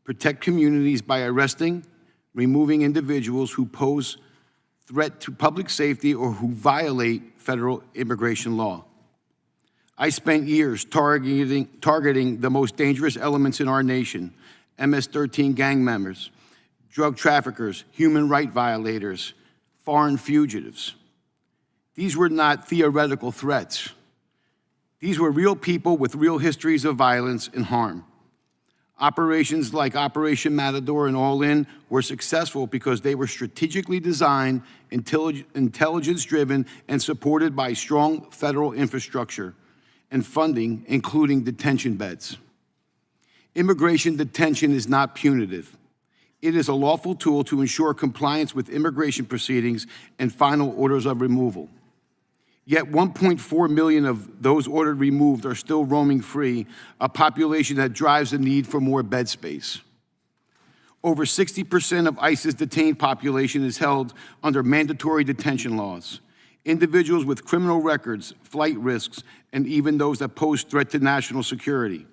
protect communities by arresting, removing individuals who pose threat to public safety or who violate federal immigration law. I spent years targeting the most dangerous elements in our nation: MS-13 gang members, drug traffickers, human rights violators, foreign fugitives. These were not theoretical threats. These were real people with real histories of violence and harm. Operations like Operation Matador and All In were successful because they were strategically designed, intelligence-driven, and supported by strong federal infrastructure and funding, including detention beds. Immigration detention is not punitive. It is a lawful tool to ensure compliance with immigration proceedings and final orders of removal. Yet 1.4 million of those ordered removed are still roaming free, a population that drives the need for more bed space. Over 60% of ICE's detained population is held under mandatory detention laws. Individuals with criminal records, flight risks, and even those that pose threat to national security.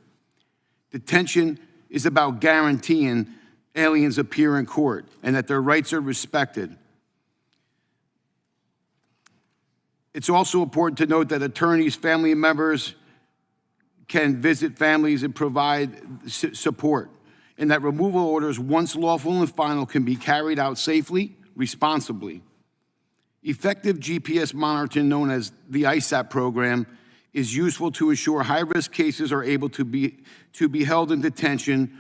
Detention is about guaranteeing aliens appear in court and that their rights are respected. It's also important to note that attorneys, family members can visit families and provide support, and that removal orders, once lawful and final, can be carried out safely, responsibly. Effective GPS monitoring, known as the ISAP program, is useful to ensure high-risk cases are able to be held in detention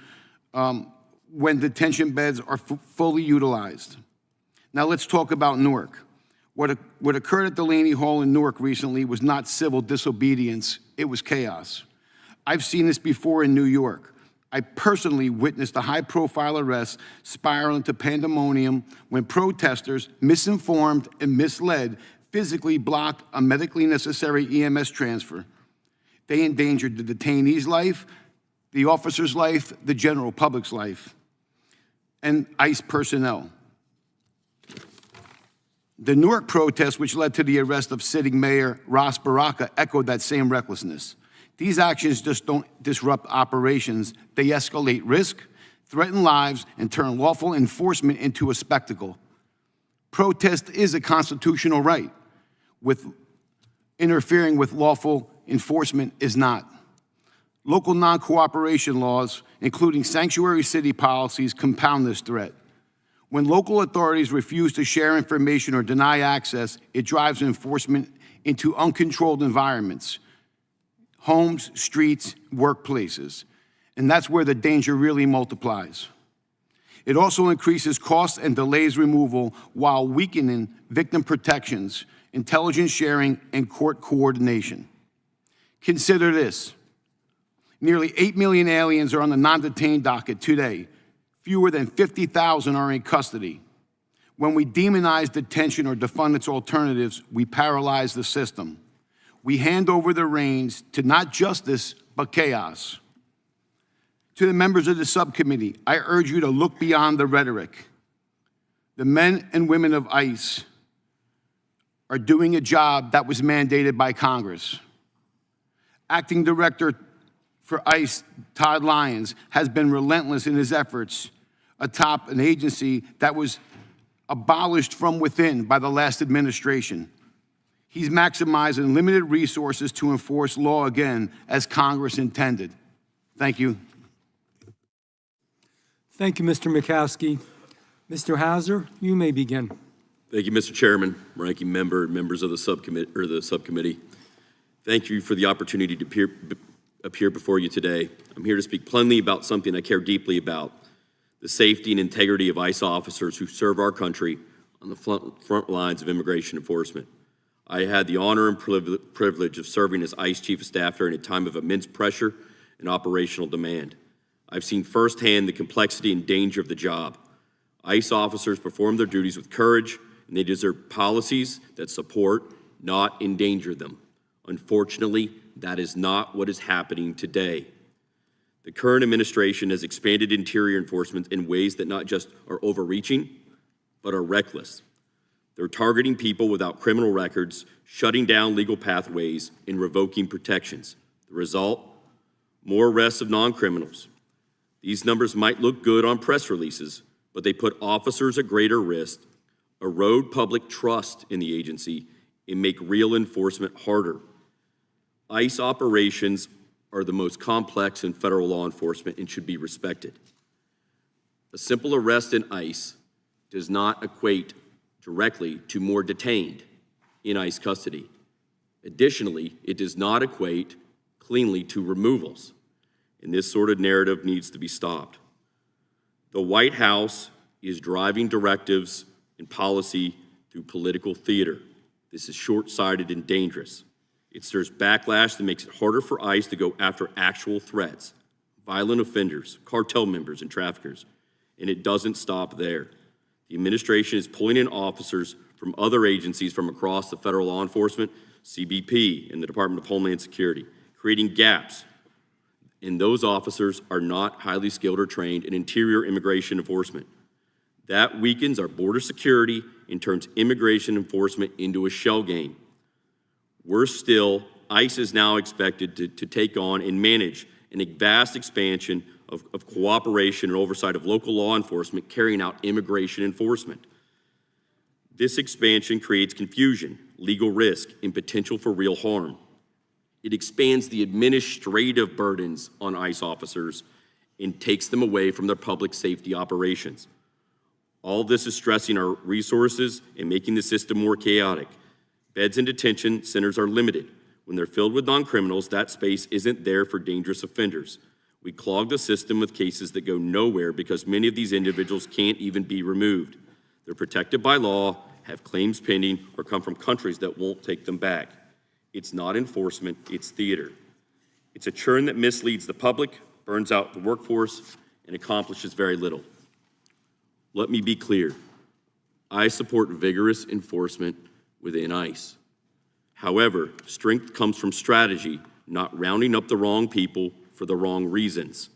when detention beds are fully utilized. Now let's talk about Newark. What occurred at Delaney Hall in Newark recently was not civil disobedience, it was chaos. I've seen this before in New York. I personally witnessed a high-profile arrest spiral into pandemonium when protesters, misinformed and misled, physically blocked a medically necessary EMS transfer. They endangered the detainee's life, the officer's life, the general public's life, and ICE personnel. The Newark protest, which led to the arrest of sitting Mayor Ras Baraka, echoed that same recklessness. These actions just don't disrupt operations. They escalate risk, threaten lives, and turn lawful enforcement into a spectacle. Protest is a constitutional right. Interfering with lawful enforcement is not. Local non-cooperation laws, including sanctuary city policies, compound this threat. When local authorities refuse to share information or deny access, it drives enforcement into uncontrolled environments, homes, streets, workplaces. And that's where the danger really multiplies. It also increases costs and delays removal while weakening victim protections, intelligence sharing, and court coordination. Consider this. Nearly 8 million aliens are on the non-detained docket today. Fewer than 50,000 are in custody. When we demonize detention or defund its alternatives, we paralyze the system. We hand over the reins to not justice, but chaos. To the members of the subcommittee, I urge you to look beyond the rhetoric. The men and women of ICE are doing a job that was mandated by Congress. Acting Director for ICE, Todd Lyons, has been relentless in his efforts atop an agency that was abolished from within by the last administration. He's maximizing limited resources to enforce law again, as Congress intended. Thank you.
Thank you, Mr. McCaskey. Mr. Hauser, you may begin.
Thank you, Mr. Chairman, ranking member, and members of the subcommittee. Thank you for the opportunity to appear before you today. I'm here to speak plainly about something I care deeply about: the safety and integrity of ICE officers who serve our country on the front lines of immigration enforcement. I had the honor and privilege of serving as ICE Chief of Staff during a time of immense pressure and operational demand. I've seen firsthand the complexity and danger of the job. ICE officers perform their duties with courage, and they deserve policies that support, not endanger them. Unfortunately, that is not what is happening today. The current administration has expanded interior enforcement in ways that not just are overreaching, but are reckless. They're targeting people without criminal records, shutting down legal pathways, and revoking protections. The result? More arrests of non-criminals. These numbers might look good on press releases, but they put officers at greater risk, erode public trust in the agency, and make real enforcement harder. ICE operations are the most complex in federal law enforcement and should be respected. A simple arrest in ICE does not equate directly to more detained in ICE custody. Additionally, it does not equate cleanly to removals, and this sort of narrative needs to be stopped. The White House is driving directives and policy through political theater. This is short-sighted and dangerous. It stirs backlash that makes it harder for ICE to go after actual threats, violent offenders, cartel members, and traffickers. And it doesn't stop there. The administration is pulling in officers from other agencies from across the federal law enforcement, CBP, and the Department of Homeland Security, creating gaps. And those officers are not highly skilled or trained in interior immigration enforcement. That weakens our border security and turns immigration enforcement into a shell game. Worse still, ICE is now expected to take on and manage a vast expansion of cooperation and oversight of local law enforcement carrying out immigration enforcement. This expansion creates confusion, legal risk, and potential for real harm. It expands the administrative burdens on ICE officers and takes them away from their public safety operations. All this is stressing our resources and making the system more chaotic. Beds in detention centers are limited. When they're filled with non-criminals, that space isn't there for dangerous offenders. We clog the system with cases that go nowhere because many of these individuals can't even be removed. They're protected by law, have claims pending, or come from countries that won't take them back. It's not enforcement, it's theater. It's a churn that misleads the public, burns out the workforce, and accomplishes very little. Let me be clear. I support vigorous enforcement within ICE. However, strength comes from strategy, not rounding up the wrong people for the wrong reasons.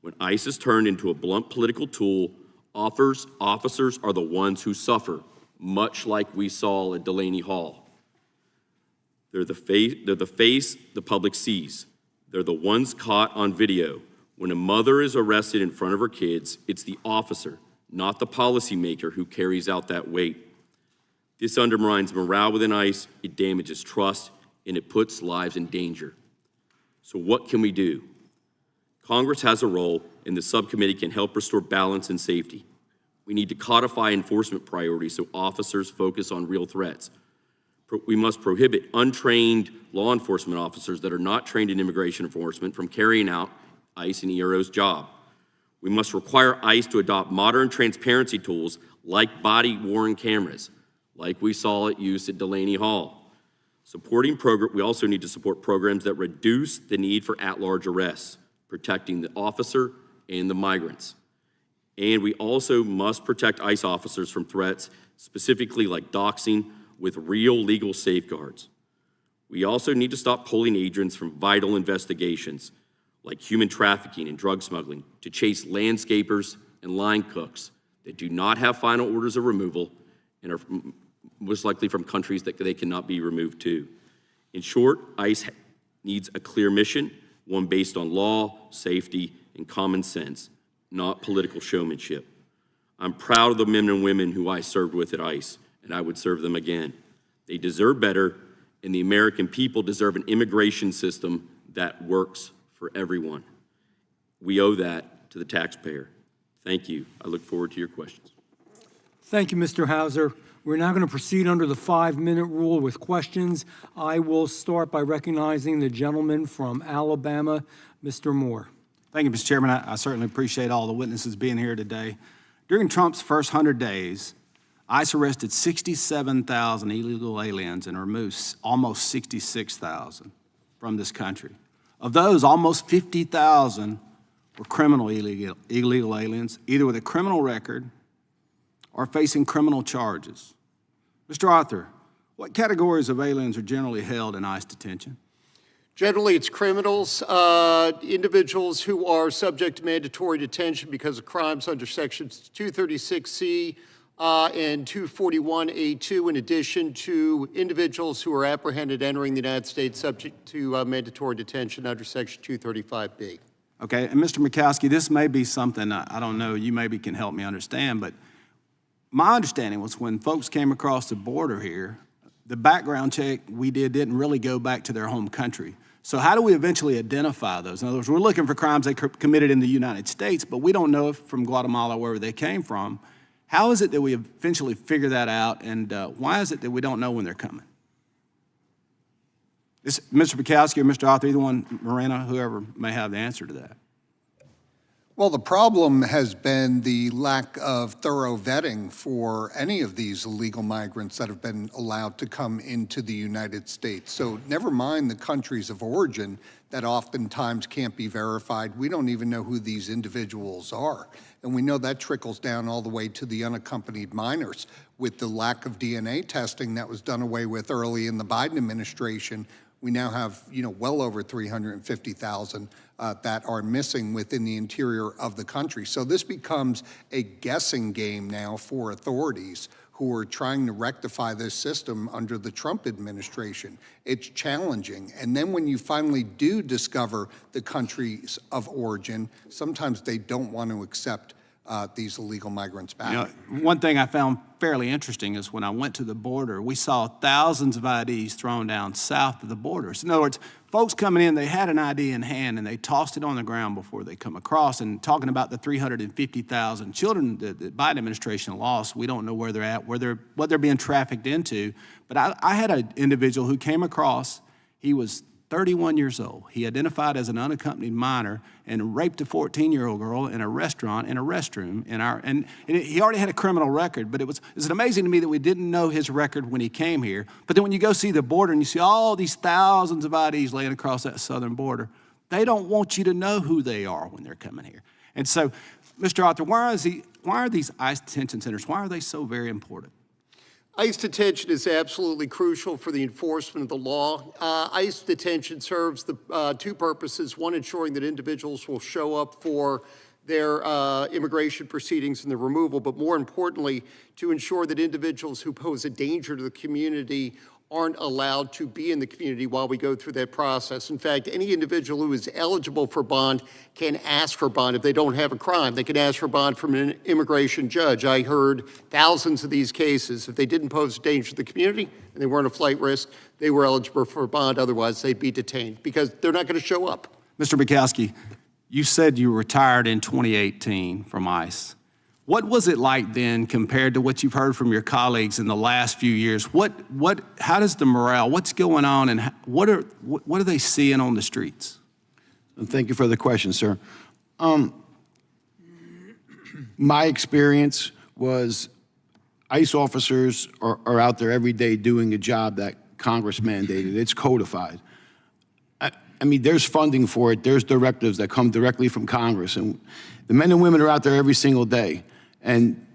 When ICE is turned into a blunt political tool, officers are the ones who suffer, much like we saw at Delaney Hall. They're the face the public sees. They're the ones caught on video. When a mother is arrested in front of her kids, it's the officer, not the policymaker, who carries out that weight. This undermines morale within ICE, it damages trust, and it puts lives in danger. So what can we do? Congress has a role, and the subcommittee can help restore balance and safety. We need to codify enforcement priorities so officers focus on real threats. We must prohibit untrained law enforcement officers that are not trained in immigration enforcement from carrying out ICE and ERO's job. We must require ICE to adopt modern transparency tools like body-worn cameras, like we saw at use at Delaney Hall. We also need to support programs that reduce the need for at-large arrests, protecting the officer and the migrants. And we also must protect ICE officers from threats, specifically like doxing, with real legal safeguards. We also need to stop pulling agents from vital investigations, like human trafficking and drug smuggling, to chase landscapers and line cooks that do not have final orders of removal and are most likely from countries that they cannot be removed to. In short, ICE needs a clear mission, one based on law, safety, and common sense, not political showmanship. I'm proud of the men and women who I served with at ICE, and I would serve them again. They deserve better, and the American people deserve an immigration system that works for everyone. We owe that to the taxpayer. Thank you. I look forward to your questions.
Thank you, Mr. Hauser. We're now going to proceed under the 5-minute rule with questions. I will start by recognizing the gentleman from Alabama, Mr. Moore.
Thank you, Mr. Chairman. I certainly appreciate all the witnesses being here today. During Trump's first 100 days, ICE arrested 67,000 illegal aliens and removed almost 66,000 from this country. Of those, almost 50,000 were criminal illegal aliens, either with a criminal record or facing criminal charges. Mr. Arthur, what categories of aliens are generally held in ICE detention?
Generally, it's criminals, individuals who are subject to mandatory detention because of crimes under Sections 236C and 241A2, in addition to individuals who are apprehended entering the United States subject to mandatory detention under Section 235B.
Okay, and Mr. Murkowski, this may be something, I don't know, you maybe can help me understand, but my understanding was when folks came across the border here, the background check we didn't really go back to their home country. So how do we eventually identify those? In other words, we're looking for crimes they committed in the United States, but we don't know if from Guatemala, wherever they came from. How is it that we eventually figure that out, and why is it that we don't know when they're coming? Mr. Bukowski or Mr. Arthur, either one, Morena, whoever may have the answer to that.
Well, the problem has been the lack of thorough vetting for any of these illegal migrants that have been allowed to come into the United States. So never mind the countries of origin that oftentimes can't be verified. We don't even know who these individuals are. And we know that trickles down all the way to the unaccompanied minors with the lack of DNA testing that was done away with early in the Biden administration. We now have, well over 350,000 that are missing within the interior of the country. So this becomes a guessing game now for authorities who are trying to rectify this system under the Trump administration. It's challenging. And then when you finally do discover the countries of origin, sometimes they don't want to accept these illegal migrants back.
You know, one thing I found fairly interesting is when I went to the border, we saw thousands of IDs thrown down south of the border. So in other words, folks coming in, they had an ID in hand and they tossed it on the ground before they come across. And talking about the 350,000 children that the Biden administration lost, we don't know where they're at, what they're being trafficked into. But I had an individual who came across, he was 31 years old. He identified as an unaccompanied minor and raped a 14-year-old girl in a restaurant, in a restroom. And he already had a criminal record, but it's amazing to me that we didn't know his record when he came here. But then when you go see the border and you see all these thousands of IDs laying across that southern border, they don't want you to know who they are when they're coming here. And so, Mr. Arthur, why are these ICE detention centers, why are they so very important?
ICE detention is absolutely crucial for the enforcement of the law. ICE detention serves the two purposes: one, ensuring that individuals will show up for their immigration proceedings and their removal, but more importantly, to ensure that individuals who pose a danger to the community aren't allowed to be in the community while we go through that process. In fact, any individual who is eligible for bond can ask for bond if they don't have a crime. They can ask for bond from an immigration judge. I heard thousands of these cases. If they didn't pose a danger to the community and they weren't a flight risk, they were eligible for bond. Otherwise, they'd be detained because they're not going to show up.
Mr. Bukowski, you said you retired in 2018 from ICE. What was it like then compared to what you've heard from your colleagues in the last few years? How does the morale, what's going on, and what are they seeing on the streets?
Thank you for the question, sir. My experience was ICE officers are out there every day doing a job that Congress mandated. It's codified. I mean, there's funding for it. There's directives that come directly from Congress. And the men and women are out there every single day. And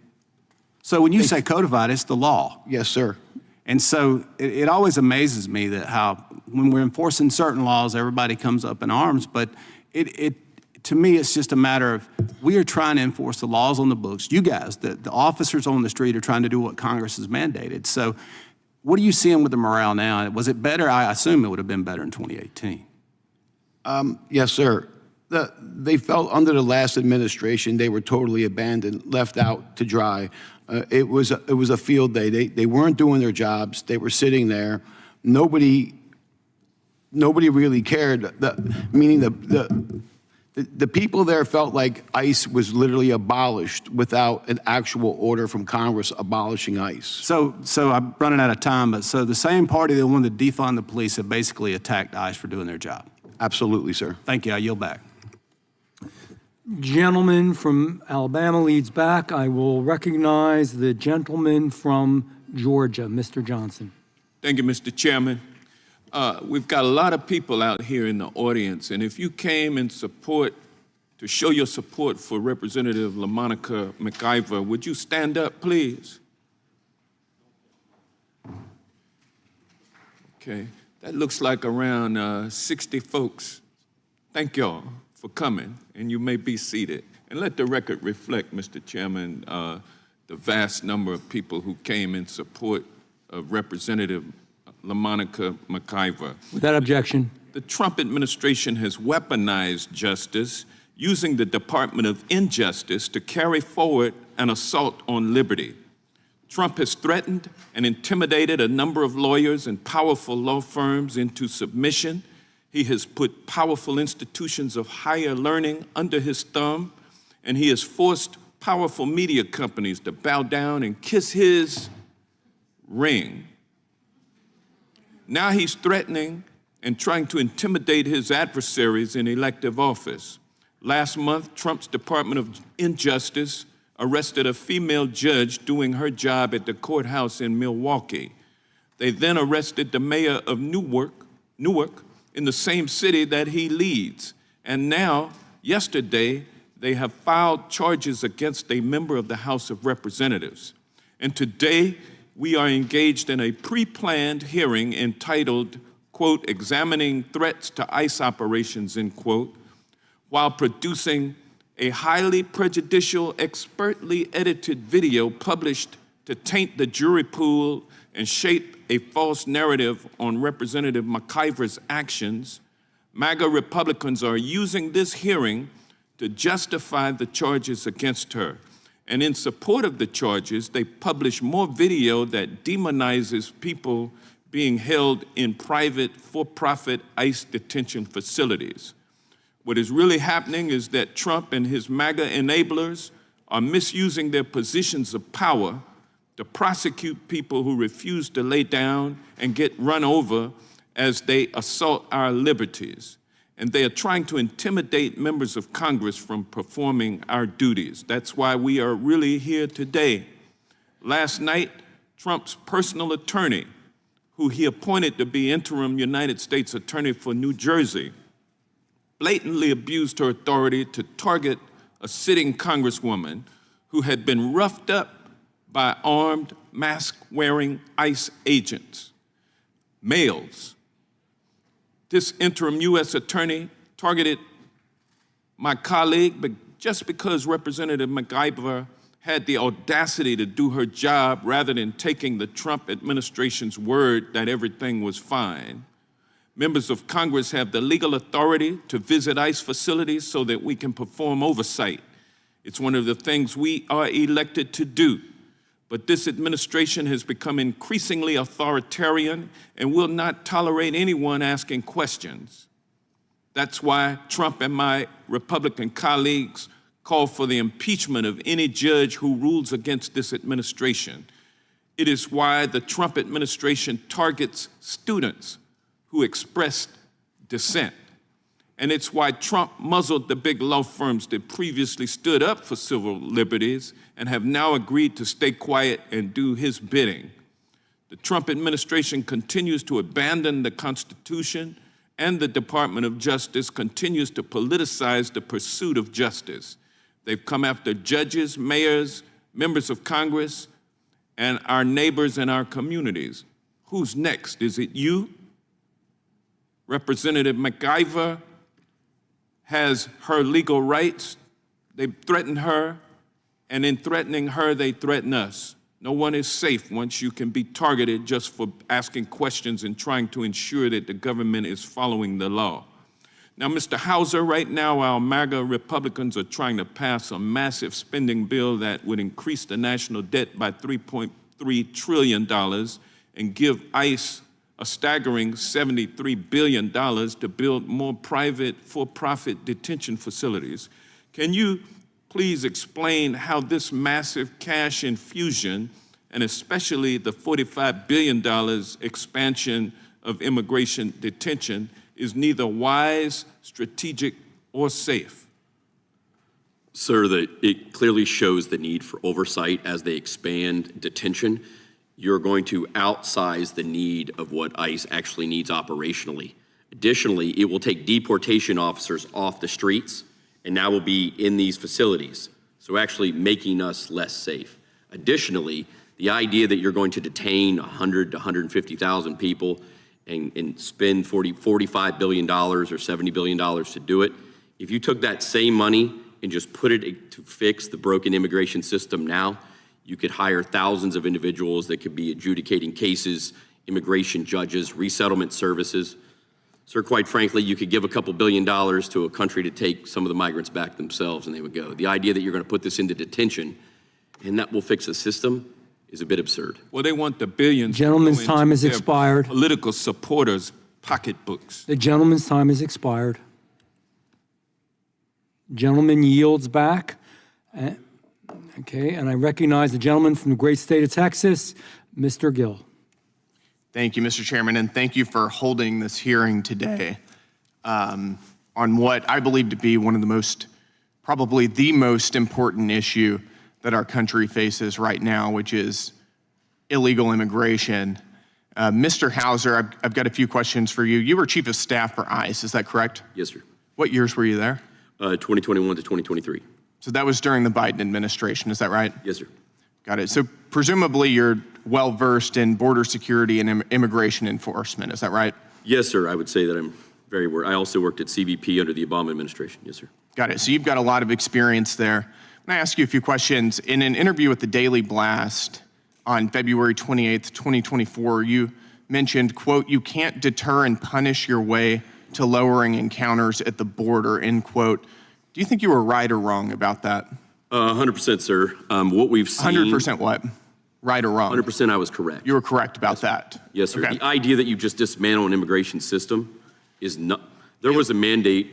so when you say codified, it's the law.
Yes, sir.
And so it always amazes me that how when we're enforcing certain laws, everybody comes up in arms. But to me, it's just a matter of we are trying to enforce the laws on the books. You guys, the officers on the street, are trying to do what Congress has mandated. So what are you seeing with the morale now? Was it better? I assume it would have been better in 2018.
Yes, sir. They felt under the last administration they were totally abandoned, left out to dry. It was a field day. They weren't doing their jobs. They were sitting there. Nobody really cared. Meaning the people there felt like ICE was literally abolished without an actual order from Congress abolishing ICE.
So I'm running out of time, but so the same party that wanted to defund the police have basically attacked ICE for doing their job.
Absolutely, sir.
Thank you. I yield back.
Gentleman from Alabama leads back. I will recognize the gentleman from Georgia, Mr. Johnson.
Thank you, Mr. Chairman. We've got a lot of people out here in the audience, and if you came in support, to show your support for Representative LaMonica McIver, would you stand up, please? Okay, that looks like around 60 folks. Thank y'all for coming, and you may be seated. And let the record reflect, Mr. Chairman, the vast number of people who came in support of Representative LaMonica McIver.
Without objection.
The Trump administration has weaponized justice, using the Department of Injustice to carry forward an assault on liberty. Trump has threatened and intimidated a number of lawyers and powerful law firms into submission. He has put powerful institutions of higher learning under his thumb, and he has forced powerful media companies to bow down and kiss his ring. Now he's threatening and trying to intimidate his adversaries in elective office. Last month, Trump's Department of Injustice arrested a female judge doing her job at the courthouse in Milwaukee. They then arrested the mayor of Newark, in the same city that he leads. And now, yesterday, they have filed charges against a member of the House of Representatives. And today, we are engaged in a pre-planned hearing entitled, quote, "Examining Threats to ICE Operations," end quote, while producing a highly prejudicial, expertly edited video published to taint the jury pool and shape a false narrative on Representative McIver's actions. MAGA Republicans are using this hearing to justify the charges against her. And in support of the charges, they publish more video that demonizes people being held in private, for-profit ICE detention facilities. What is really happening is that Trump and his MAGA enablers are misusing their positions of power to prosecute people who refuse to lay down and get run over as they assault our liberties. And they are trying to intimidate members of Congress from performing our duties. That's why we are really here today. Last night, Trump's personal attorney, who he appointed to be interim United States Attorney for New Jersey, blatantly abused her authority to target a sitting Congresswoman who had been roughed up by armed, mask-wearing ICE agents, males. This interim U.S. attorney targeted my colleague, but just because Representative McIver had the audacity to do her job rather than taking the Trump administration's word that everything was fine. Members of Congress have the legal authority to visit ICE facilities so that we can perform oversight. It's one of the things we are elected to do. But this administration has become increasingly authoritarian and will not tolerate anyone asking questions. That's why Trump and my Republican colleagues call for the impeachment of any judge who rules against this administration. It is why the Trump administration targets students who expressed dissent. And it's why Trump muzzled the big law firms that previously stood up for civil liberties and have now agreed to stay quiet and do his bidding. The Trump administration continues to abandon the Constitution, and the Department of Justice continues to politicize the pursuit of justice. They've come after judges, mayors, members of Congress, and our neighbors and our communities. Who's next? Is it you? Representative McIver has her legal rights. They threaten her, and in threatening her, they threaten us. No one is safe once you can be targeted just for asking questions and trying to ensure that the government is following the law. Now, Mr. Hauser, right now our MAGA Republicans are trying to pass a massive spending bill that would increase the national debt by $3.3 trillion and give ICE a staggering $73 billion to build more private, for-profit detention facilities. Can you please explain how this massive cash infusion, and especially the $45 billion expansion of immigration detention, is neither wise, strategic, or safe?
Sir, it clearly shows the need for oversight as they expand detention. You're going to outsize the need of what ICE actually needs operationally. Additionally, it will take deportation officers off the streets and now will be in these facilities, so actually making us less safe. Additionally, the idea that you're going to detain 100 to 150,000 people and spend $45 billion or $70 billion to do it, if you took that same money and just put it to fix the broken immigration system now, you could hire thousands of individuals that could be adjudicating cases, immigration judges, resettlement services. Sir, quite frankly, you could give a couple $2 billion to a country to take some of the migrants back themselves and they would go. The idea that you're going to put this into detention and that will fix the system is a bit absurd.
Well, they want the billions.
Gentleman's time has expired.
Political supporters' pocketbooks.
The gentleman's time has expired. Gentleman yields back. Okay, and I recognize the gentleman from the great state of Texas, Mr. Gill.
Thank you, Mr. Chairman, and thank you for holding this hearing today on what I believe to be one of the most, probably the most important issue that our country faces right now, which is illegal immigration. Mr. Hauser, I've got a few questions for you. You were Chief of Staff for ICE, is that correct?
Yes, sir.
What years were you there?
2021 to 2023.
So that was during the Biden administration, is that right?
Yes, sir.
Got it. So presumably you're well-versed in border security and immigration enforcement, is that right?
Yes, sir. I would say that I'm very aware. I also worked at CBP under the Obama administration. Yes, sir.
Got it. So you've got a lot of experience there. I'm going to ask you a few questions. In an interview with the Daily Blast on February 28th, 2024, you mentioned, quote, "You can't deter and punish your way to lowering encounters at the border," end quote. Do you think you were right or wrong about that?
100%, sir. What we've seen.
100% what? Right or wrong?
100% I was correct.
You were correct about that?
Yes, sir.
Okay.
The idea that you just dismantle an immigration system is not, there was a mandate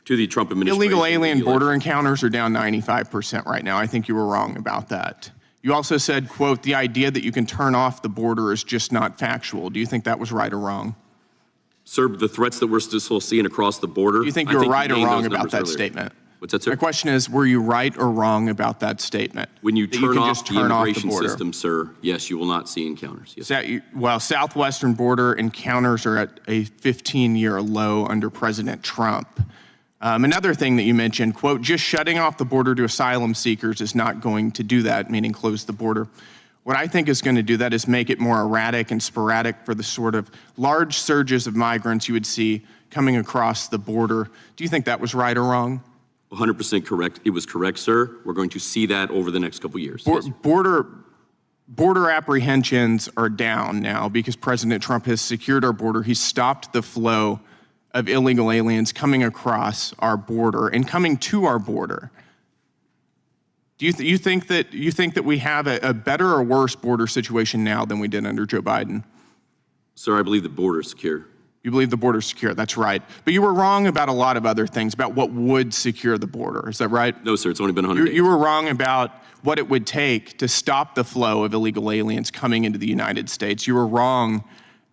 to the Trump administration.
Illegal alien border encounters are down 95% right now. I think you were wrong about that. You also said, quote, the idea that you can turn off the border is just not factual. Do you think that was right or wrong?
Sir, the threats that we're still seeing across the border.
Do you think you were right or wrong about that statement?
What's that, sir?
My question is, were you right or wrong about that statement?
When you turn off the immigration
border?
system, sir, yes, you will not see encounters. Yes.
Well, southwestern border encounters are at a 15-year low under President Trump. Another thing that you mentioned, quote, just shutting off the border to asylum seekers is not going to do that, meaning close the border. What I think is going to do that is make it more erratic and sporadic for the sort of large surges of migrants you would see coming across the border. Do you think that was right or wrong?
100% correct. It was correct, sir. We're going to see that over the next couple of years. Yes.
Border apprehensions are down now because President Trump has secured our border. He's stopped the flow of illegal aliens coming across our border and coming to our border. Do you think that we have a better or worse border situation now than we did under Joe Biden?
Sir, I believe the border is secure.
You believe the border is secure, that's right. But you were wrong about a lot of other things, about what would secure the border, is that right?
No, sir, it's only been 100 days.
You were wrong about what it would take to stop the flow of illegal aliens coming into the United States. You were wrong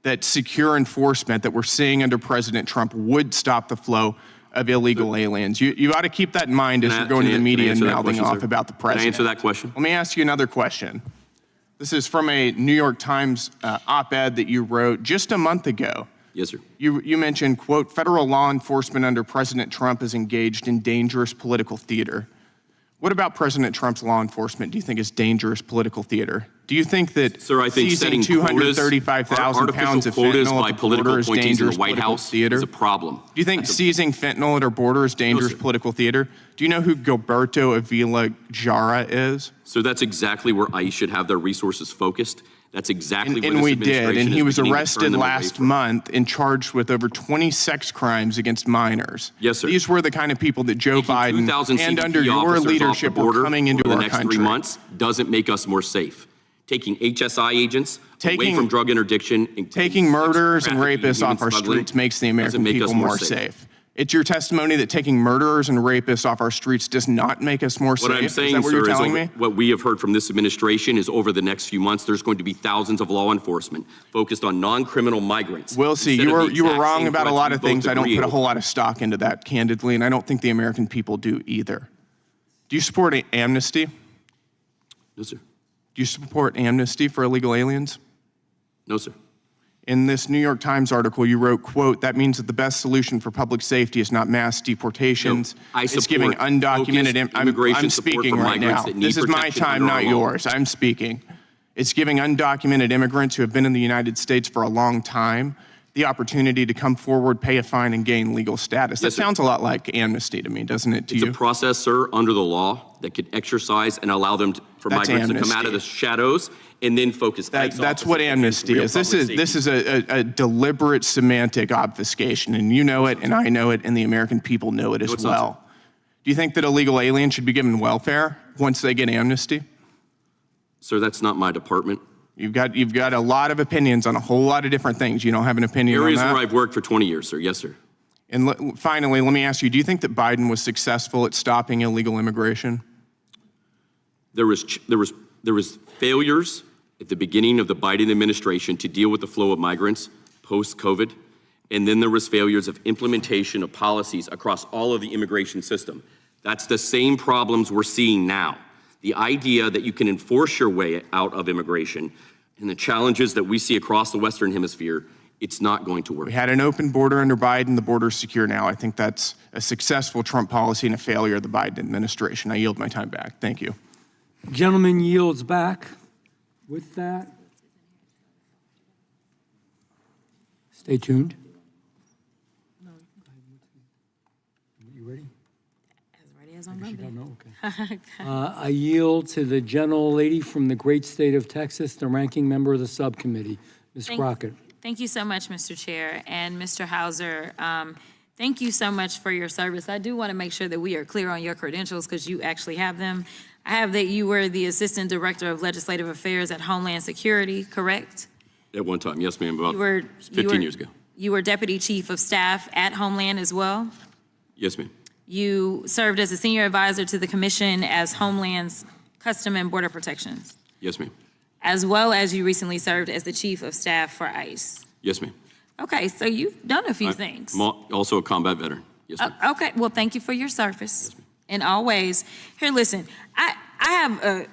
that secure enforcement that we're seeing under President Trump would stop the flow of illegal aliens. You ought to keep that in mind as you're going to the media and mouthing off about the president.
Can I answer that question?
Let me ask you another question. This is from a New York Times op-ed that you wrote just a month ago.
Yes, sir.
You mentioned, quote, federal law enforcement under President Trump is engaged in dangerous political theater. What about President Trump's law enforcement do you think is dangerous political theater? Do you think that
Sir, I think
seizing
setting
235,000 pounds of
quotas
fentanyl
by
at the
political
border is
appointees in
dangerous
the White
political
House
theater?
is a problem.
Do you think seizing fentanyl at our border is dangerous political theater? Do you know who Gilberto Avila Jara is?
So that's exactly where ICE should have their resources focused. That's exactly where
And
this
we did,
administration
and he
is
was
beginning to turn
arrested
them away
last
from.
month and charged with over 20 sex crimes against minors.
Yes, sir.
These were the kind of people that Joe Biden
2,000
and
CBP
under your
officers
leadership
off the
were
border
coming into
over
our
the next
country.
3 months doesn't make us more safe. Taking HSI agents away from drug interdiction, and
taking murderers and
trafficking,
rapists
human
off our
smuggling
streets makes the
doesn't
American
make us
people more safe. It's your testimony that taking murderers and rapists off our streets does not make us more safe?
What I'm saying,
is that what
sir,
you're telling me?
what we have heard from this administration is over the next few months, there's going to be thousands of law enforcement focused on non-criminal migrants.
We'll see.
Instead
You
of
were
the
you were
exact
wrong
same
about a
threats
lot
we
of things.
both
I don't
agree
put a
on.
whole lot of stock into that, candidly, and I don't think the American people do either. Do you support amnesty?
No, sir.
Do you support amnesty for illegal aliens?
No, sir.
In this New York Times article, you wrote, quote, that means that the best solution for public safety is not mass deportations.
No, I
it's giving
support
undocumented,
immigration
I'm
support
speaking
for
right now.
migrants that need
This is my
protection
time,
under our
not
law.
yours. I'm speaking. It's giving undocumented immigrants who have been in the United States for a long time the opportunity to come forward, pay a fine, and gain legal status. That
Yes, sir.
sounds a lot like amnesty to me, doesn't it, to
It's
you?
a process, sir, under the law that could exercise and allow them for
That's
migrants to come out
amnesty.
of the shadows and then focus.
That's what amnesty is. This is a deliberate semantic obfuscation, and you know it, and I know it, and the American people know it as
it's not,
well. Do you think that illegal aliens should be given welfare once they get amnesty?
Sir, that's not my department.
You've got a lot of opinions on a whole lot of different things. You don't have an opinion
Areas
on that?
where I've worked for 20 years, sir. Yes, sir.
And finally, let me ask you, do you think that Biden was successful at stopping illegal immigration?
There was failures at the beginning of the Biden administration to deal with the flow of migrants post-COVID, and then there was failures of implementation of policies across all of the immigration system. That's the same problems we're seeing now. The idea that you can enforce your way out of immigration and the challenges that we see across the Western Hemisphere, it's not going to work.
We had an open border under Biden. The border's secure now. I think that's a successful Trump policy and a failure of the Biden administration. I yield my time back. Thank you.
Gentleman yields back. With that, stay tuned. You ready?
As ready as I'm going to be.
Okay. I yield to the gentlelady from the great state of Texas, the ranking member of the subcommittee, Ms. Crockett.
Thank you so much, Mr. Chair. And Mr. Hauser, Thank you so much for your service. I do want to make sure that we are clear on your credentials because you actually have them. I have that you were the Assistant Director of Legislative Affairs at Homeland Security, correct?
At one time, yes, ma'am, about
You were
15 years ago.
You were Deputy Chief of Staff at Homeland as well?
Yes, ma'am.
You served as a Senior Advisor to the Commission as Homeland's Custom and Border Protections,
Yes, ma'am.
as well as you recently served as the Chief of Staff for ICE.
Yes, ma'am.
Okay, so you've done a few things.
I'm also a combat veteran. Yes, ma'am.
Okay, well, thank you for your service in all ways. Here, listen, I have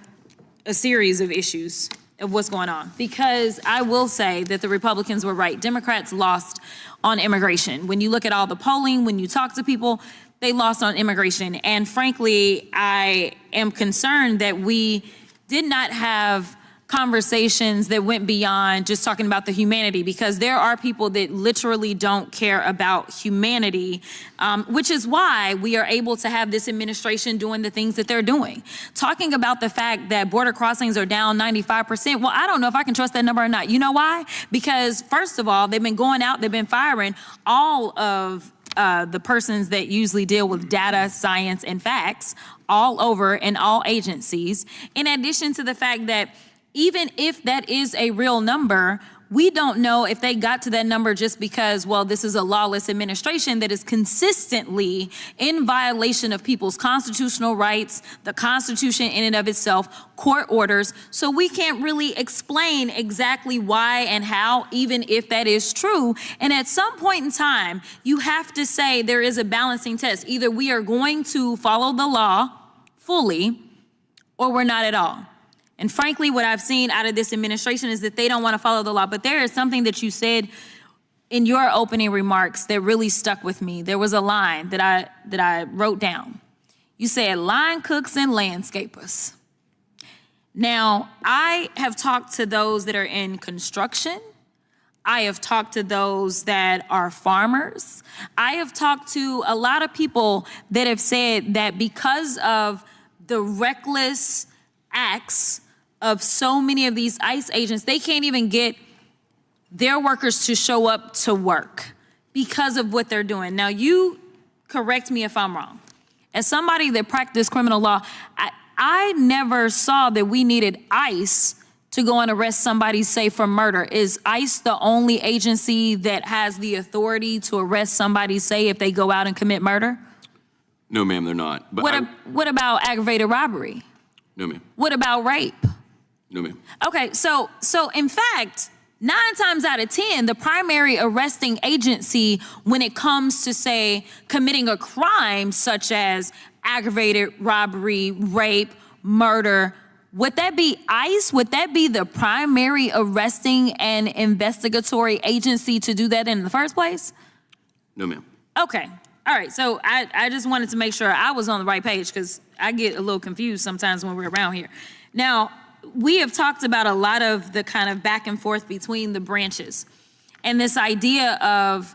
a series of issues of what's going on because I will say that the Republicans were right. Democrats lost on immigration. When you look at all the polling, when you talk to people, they lost on immigration. And frankly, I am concerned that we did not have conversations that went beyond just talking about the humanity, because there are people that literally don't care about humanity, which is why we are able to have this administration doing the things that they're doing. Talking about the fact that border crossings are down 95%, well, I don't know if I can trust that number or not. You know why? Because first of all, they've been going out, they've been firing all of the persons that usually deal with data, science, and facts all over in all agencies, in addition to the fact that even if that is a real number, we don't know if they got to that number just because, well, this is a lawless administration that is consistently in violation of people's constitutional rights, the Constitution in and of itself, court orders. So we can't really explain exactly why and how, even if that is true. And at some point in time, you have to say there is a balancing test. Either we are going to follow the law fully or we're not at all. And frankly, what I've seen out of this administration is that they don't want to follow the law. But there is something that you said in your opening remarks that really stuck with me. There was a line that I wrote down. You said, line cooks and landscapers. Now, I have talked to those that are in construction. I have talked to those that are farmers. I have talked to a lot of people that have said that because of the reckless acts of so many of these ICE agents, they can't even get their workers to show up to work because of what they're doing. Now, you correct me if I'm wrong. As somebody that practiced criminal law, I never saw that we needed ICE to go and arrest somebody, say, for murder. Is ICE the only agency that has the authority to arrest somebody, say, if they go out and commit murder?
No, ma'am, they're not. But
what about aggravated robbery?
No, ma'am.
What about rape?
No, ma'am.
Okay, so in fact, 9 times out of 10, the primary arresting agency when it comes to, say, committing a crime such as aggravated robbery, rape, murder, would that be ICE? Would that be the primary arresting and investigatory agency to do that in the first place?
No, ma'am.
Okay. All right, so I just wanted to make sure I was on the right page because I get a little confused sometimes when we're around here. Now, we have talked about a lot of the kind of back and forth between the branches. And this idea of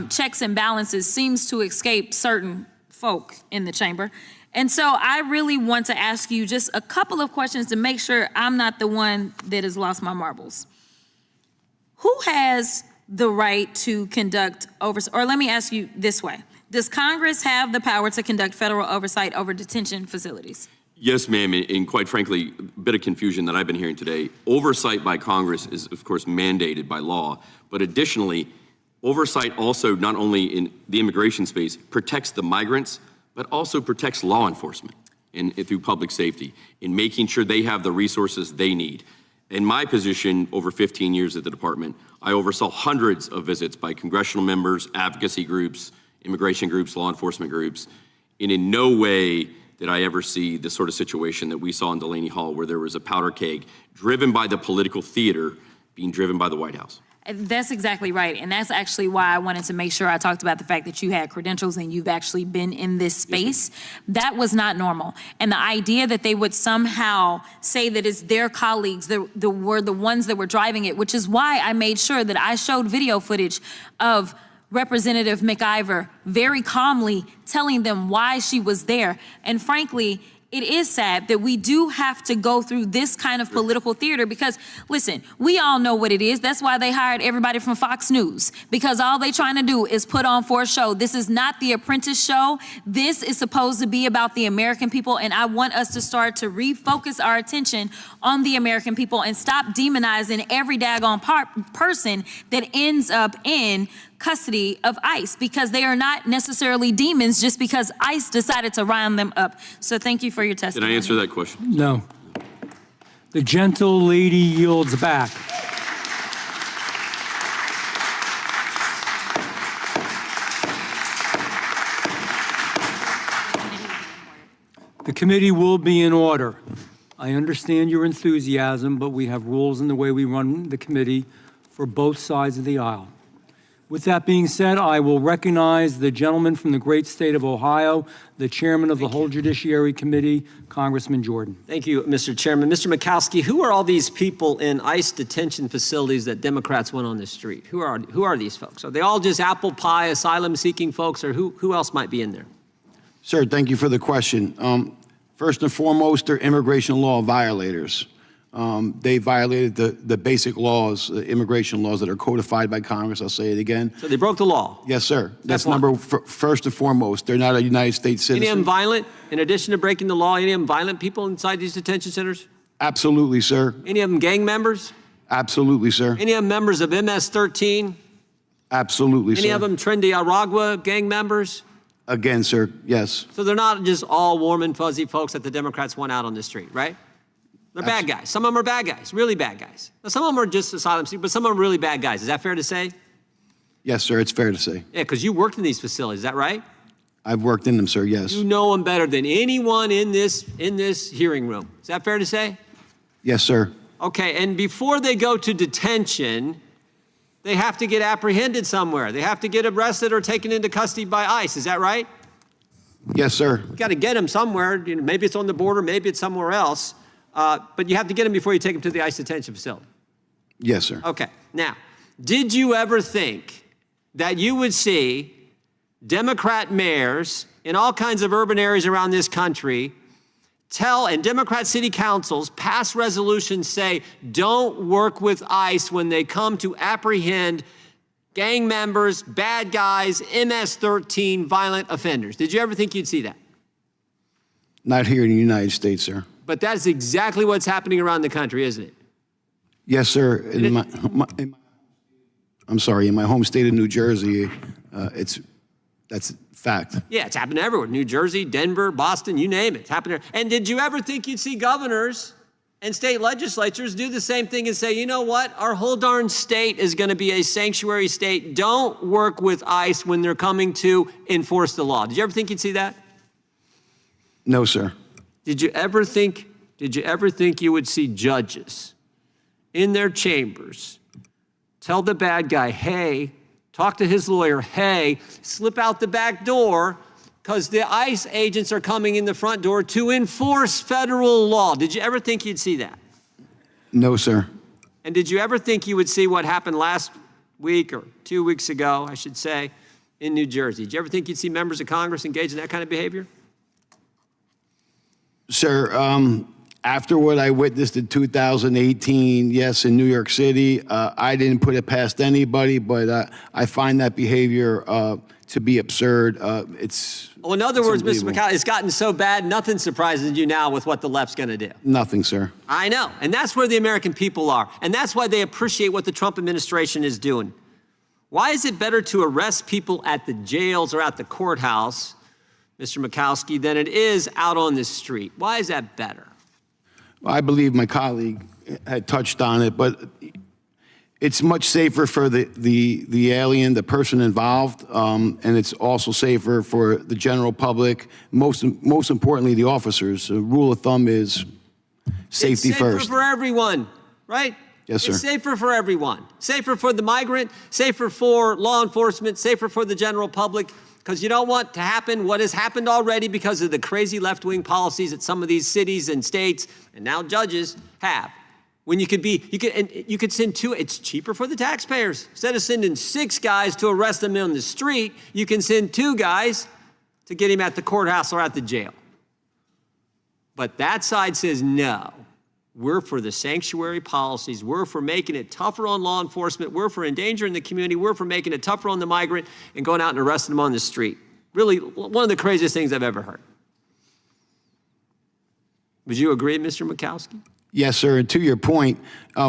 checks and balances seems to escape certain folk in the chamber. And so I really want to ask you just a couple of questions to make sure I'm not the one that has lost my marbles. Who has the right to conduct oversight? Or let me ask you this way. Does Congress have the power to conduct federal oversight over detention facilities?
Yes, ma'am, and quite frankly, a bit of confusion that I've been hearing today. Oversight by Congress is, of course, mandated by law, but additionally, oversight also not only in the immigration space protects the migrants, but also protects law enforcement and through public safety in making sure they have the resources they need. In my position over 15 years at the department, I oversaw hundreds of visits by congressional members, advocacy groups, immigration groups, law enforcement groups, and in no way did I ever see the sort of situation that we saw in Delaney Hall where there was a powder keg driven by the political theater being driven by the White House.
That's exactly right. And that's actually why I wanted to make sure I talked about the fact that you had credentials and you've actually been in this space. That was not normal. And the idea that they would somehow say that it's their colleagues that were the ones that were driving it, which is why I made sure that I showed video footage of Representative McIver very calmly telling them why she was there. And frankly, it is sad that we do have to go through this kind of political theater because, listen, we all know what it is. That's why they hired everybody from Fox News, because all they trying to do is put on for a show. This is not the Apprentice show. This is supposed to be about the American people, and I want us to start to refocus our attention on the American people and stop demonizing every daggone person that ends up in custody of ICE, because they are not necessarily demons just because ICE decided to round them up. So thank you for your testimony.
Can I answer that question?
No. The gentle lady yields back. The committee will be in order. I understand your enthusiasm, but we have rules in the way we run the committee for both sides of the aisle. With that being said, I will recognize the gentleman from the great state of Ohio, the chairman of the whole Judiciary Committee, Congressman Jordan.
Thank you, Mr. Chairman. Mr. Mikowski, who are all these people in ICE detention facilities that Democrats went on the street? Who are these folks? Are they all just apple pie asylum-seeking folks, or who else might be in there?
Sir, thank you for the question. First and foremost, they're immigration law violators. They violated the basic laws, the immigration laws that are codified by Congress. I'll say it again.
So they broke the law?
Yes, sir. That's
one.
first and foremost. They're not a United States citizen.
Any of them violent? In addition to breaking the law, any of them violent people inside these detention centers?
Absolutely, sir.
Any of them gang members?
Absolutely, sir.
Any of them members of MS-13?
Absolutely, sir.
Any of them Trendy Aragua gang members?
Again, sir, yes.
So they're not just all warm and fuzzy folks that the Democrats want out on the street, right? They're bad guys. Some of them are bad guys, really bad guys. Now, some of them are just asylum seekers, but some of them are really bad guys. Is that fair to say?
Yes, sir, it's fair to say.
Yeah, because you worked in these facilities, is that right?
I've worked in them, sir, yes.
You know them better than anyone in this hearing room. Is that fair to say?
Yes, sir.
Okay, and before they go to detention, they have to get apprehended somewhere. They have to get arrested or taken into custody by ICE. Is that right?
Yes, sir.
You got to get them somewhere. You know, maybe it's on the border, maybe it's somewhere else. But you have to get them before you take them to the ICE detention facility.
Yes, sir.
Okay. Now, did you ever think that you would see Democrat mayors in all kinds of urban areas around this country and Democrat city councils pass resolutions say, don't work with ICE when they come to apprehend gang members, bad guys, MS-13 violent offenders? Did you ever think you'd see that?
Not here in the United States, sir.
But that's exactly what's happening around the country, isn't it?
Yes, sir. In my home state of New Jersey, that's fact.
Yeah, it's happening everywhere. New Jersey, Denver, Boston, you name it. It's happening. And did you ever think you'd see governors and state legislatures do the same thing and say, you know what, our whole darn state is going to be a sanctuary state. Don't work with ICE when they're coming to enforce the law. Did you ever think you'd see that?
No, sir.
Did you ever think you would see judges in their chambers tell the bad guy, hey, talk to his lawyer, hey, slip out the back door because the ICE agents are coming in the front door to enforce federal law? Did you ever think you'd see that?
No, sir.
And did you ever think you would see what happened last week or 2 weeks ago, I should say, in New Jersey? Did you ever think you'd see members of Congress engage in that kind of behavior?
Sir, after what I witnessed in 2018, yes, in New York City, I didn't put it past anybody, but I find that behavior to be absurd.
Well, in other words, Mr. McCall, it's gotten so bad, nothing surprises you now with what the left's going to do.
Nothing, sir.
I know, and that's where the American people are, and that's why they appreciate what the Trump administration is doing. Why is it better to arrest people at the jails or at the courthouse, Mr. Mikowski, than it is out on the street? Why is that better?
Well, I believe my colleague had touched on it, but it's much safer for the alien, the person involved, and it's also safer for the general public, most importantly, the officers. The rule of thumb is safety first.
It's safer for everyone, right?
Yes, sir.
It's safer for everyone. Safer for the migrant, safer for law enforcement, safer for the general public, because you don't want to happen what has happened already because of the crazy left-wing policies that some of these cities and states and now judges have. When you could send two, it's cheaper for the taxpayers. Instead of sending 6 guys to arrest them on the street, you can send 2 guys to get him at the courthouse or at the jail. But that side says no. We're for the sanctuary policies. We're for making it tougher on law enforcement. We're for endangering the community. We're for making it tougher on the migrant and going out and arresting them on the street. Really, one of the craziest things I've ever heard. Would you agree, Mr. Murkowski?
Yes, sir. And to your point,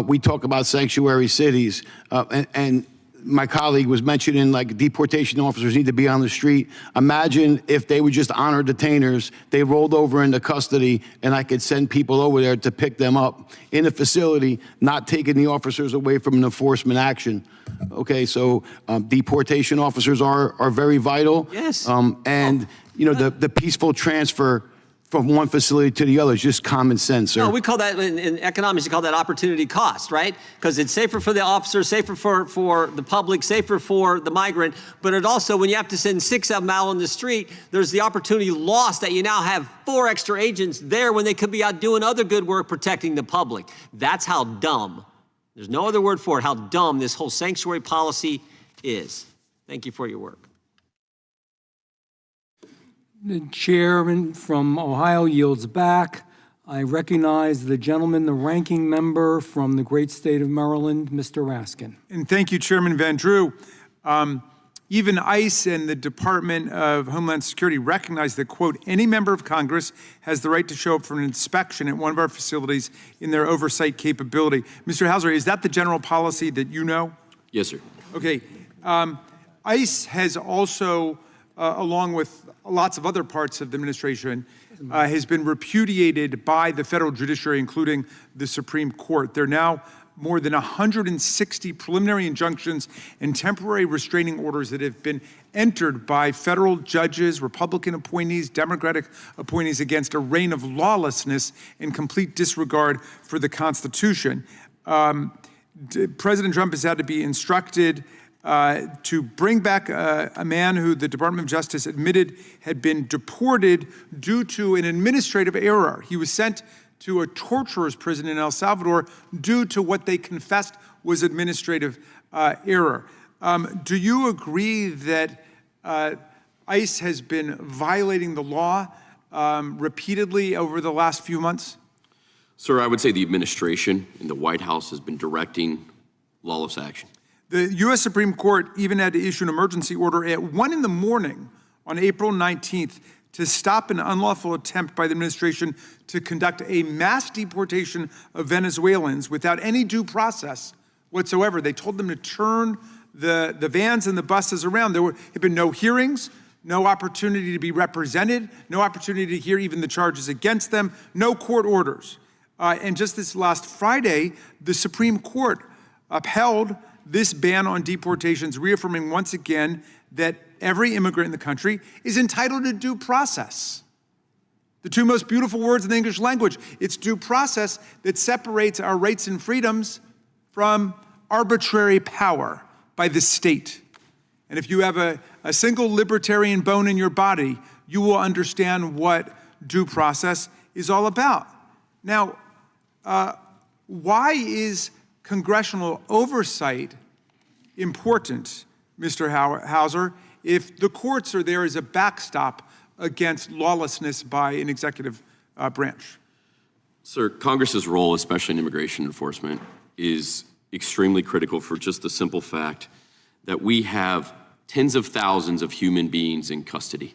we talk about sanctuary cities, and my colleague was mentioning like deportation officers need to be on the street. Imagine if they would just honor detainers, they rolled over into custody, and I could send people over there to pick them up in a facility, not taking the officers away from an enforcement action. Okay, so deportation officers are very vital.
Yes.
And you know, the peaceful transfer from one facility to the other is just common sense, sir.
No, we call that, in economics, you call that opportunity cost, right? Because it's safer for the officer, safer for the public, safer for the migrant, but it also, when you have to send 6 of them out on the street, there's the opportunity lost that you now have 4 extra agents there when they could be out doing other good work protecting the public. That's how dumb, there's no other word for it, how dumb this whole sanctuary policy is. Thank you for your work.
The chairman from Ohio yields back. I recognize the gentleman, the ranking member from the great state of Maryland, Mr. Raskin.
And thank you, Chairman Van Drew. Even ICE and the Department of Homeland Security recognize that, quote, any member of Congress has the right to show up for an inspection at one of our facilities in their oversight capability. Mr. Hauser, is that the general policy that you know?
Yes, sir.
Okay. ICE has also, along with lots of other parts of the administration, has been repudiated by the federal judiciary, including the Supreme Court. There are now more than 160 preliminary injunctions and temporary restraining orders that have been entered by federal judges, Republican appointees, Democratic appointees against a reign of lawlessness and complete disregard for the Constitution. President Trump has had to be instructed to bring back a man who the Department of Justice admitted had been deported due to an administrative error. He was sent to a torturer's prison in El Salvador due to what they confessed was administrative error. Do you agree that ICE has been violating the law repeatedly over the last few months?
Sir, I would say the administration and the White House has been directing lawless action.
The U.S. Supreme Court even had to issue an emergency order at 1 in the morning on April 19th to stop an unlawful attempt by the administration to conduct a mass deportation of Venezuelans without any due process whatsoever. They told them to turn the vans and the buses around. There had been no hearings, no opportunity to be represented, no opportunity to hear even the charges against them, no court orders. And just this last Friday, the Supreme Court upheld this ban on deportations, reaffirming once again that every immigrant in the country is entitled to due process. The two most beautiful words in the English language. It's due process that separates our rights and freedoms from arbitrary power by the state. And if you have a single libertarian bone in your body, you will understand what due process is all about. Now, why is congressional oversight important, Mr. Hauser, if the courts are there as a backstop against lawlessness by an executive branch?
Sir, Congress's role, especially in immigration enforcement, is extremely critical for just the simple fact that we have tens of thousands of human beings in custody.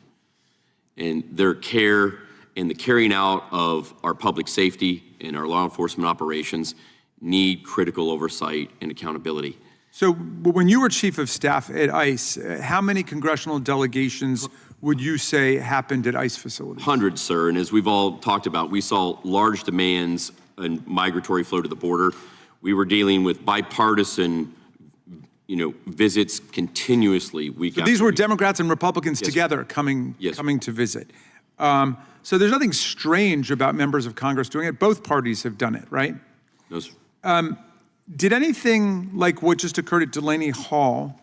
And their care and the carrying out of our public safety and our law enforcement operations need critical oversight and accountability.
So when you were chief of staff at ICE, how many congressional delegations would you say happened at ICE facilities?
Hundreds, sir. And as we've all talked about, we saw large demands and migratory flow to the border. We were dealing with bipartisan, visits continuously week after
these were
week.
Democrats and Republicans together coming to visit. So there's nothing strange about members of Congress doing it. Both parties have done it, right?
No, sir.
Did anything like what just occurred at Delaney Hall,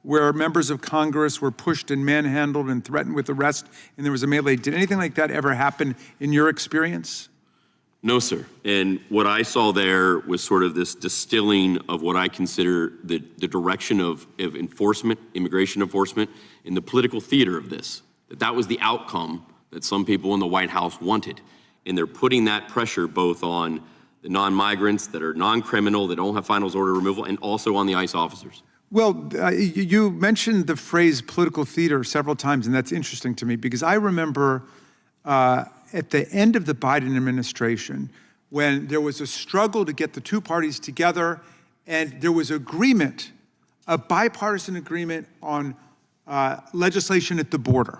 where members of Congress were pushed and manhandled and threatened with arrest, and there was a melee, did anything like that ever happen in your experience?
No, sir. And what I saw there was sort of this distilling of what I consider the direction of enforcement, immigration enforcement, in the political theater of this. That was the outcome that some people in the White House wanted. And they're putting that pressure both on the non-migrants that are non-criminal, that don't have finals order removal, and also on the ICE officers.
Well, you mentioned the phrase political theater several times, and that's interesting to me because I remember at the end of the Biden administration when there was a struggle to get the two parties together and there was agreement, a bipartisan agreement on legislation at the border.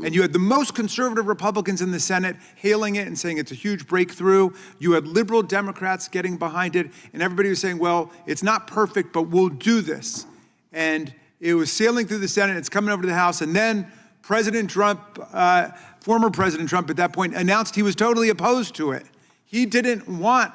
And you had the most conservative Republicans in the Senate hailing it and saying it's a huge breakthrough. You had liberal Democrats getting behind it, and everybody was saying, well, it's not perfect, but we'll do this. And it was sailing through the Senate, it's coming over to the House, and then President Trump, former President Trump at that point, announced he was totally opposed to it. He didn't want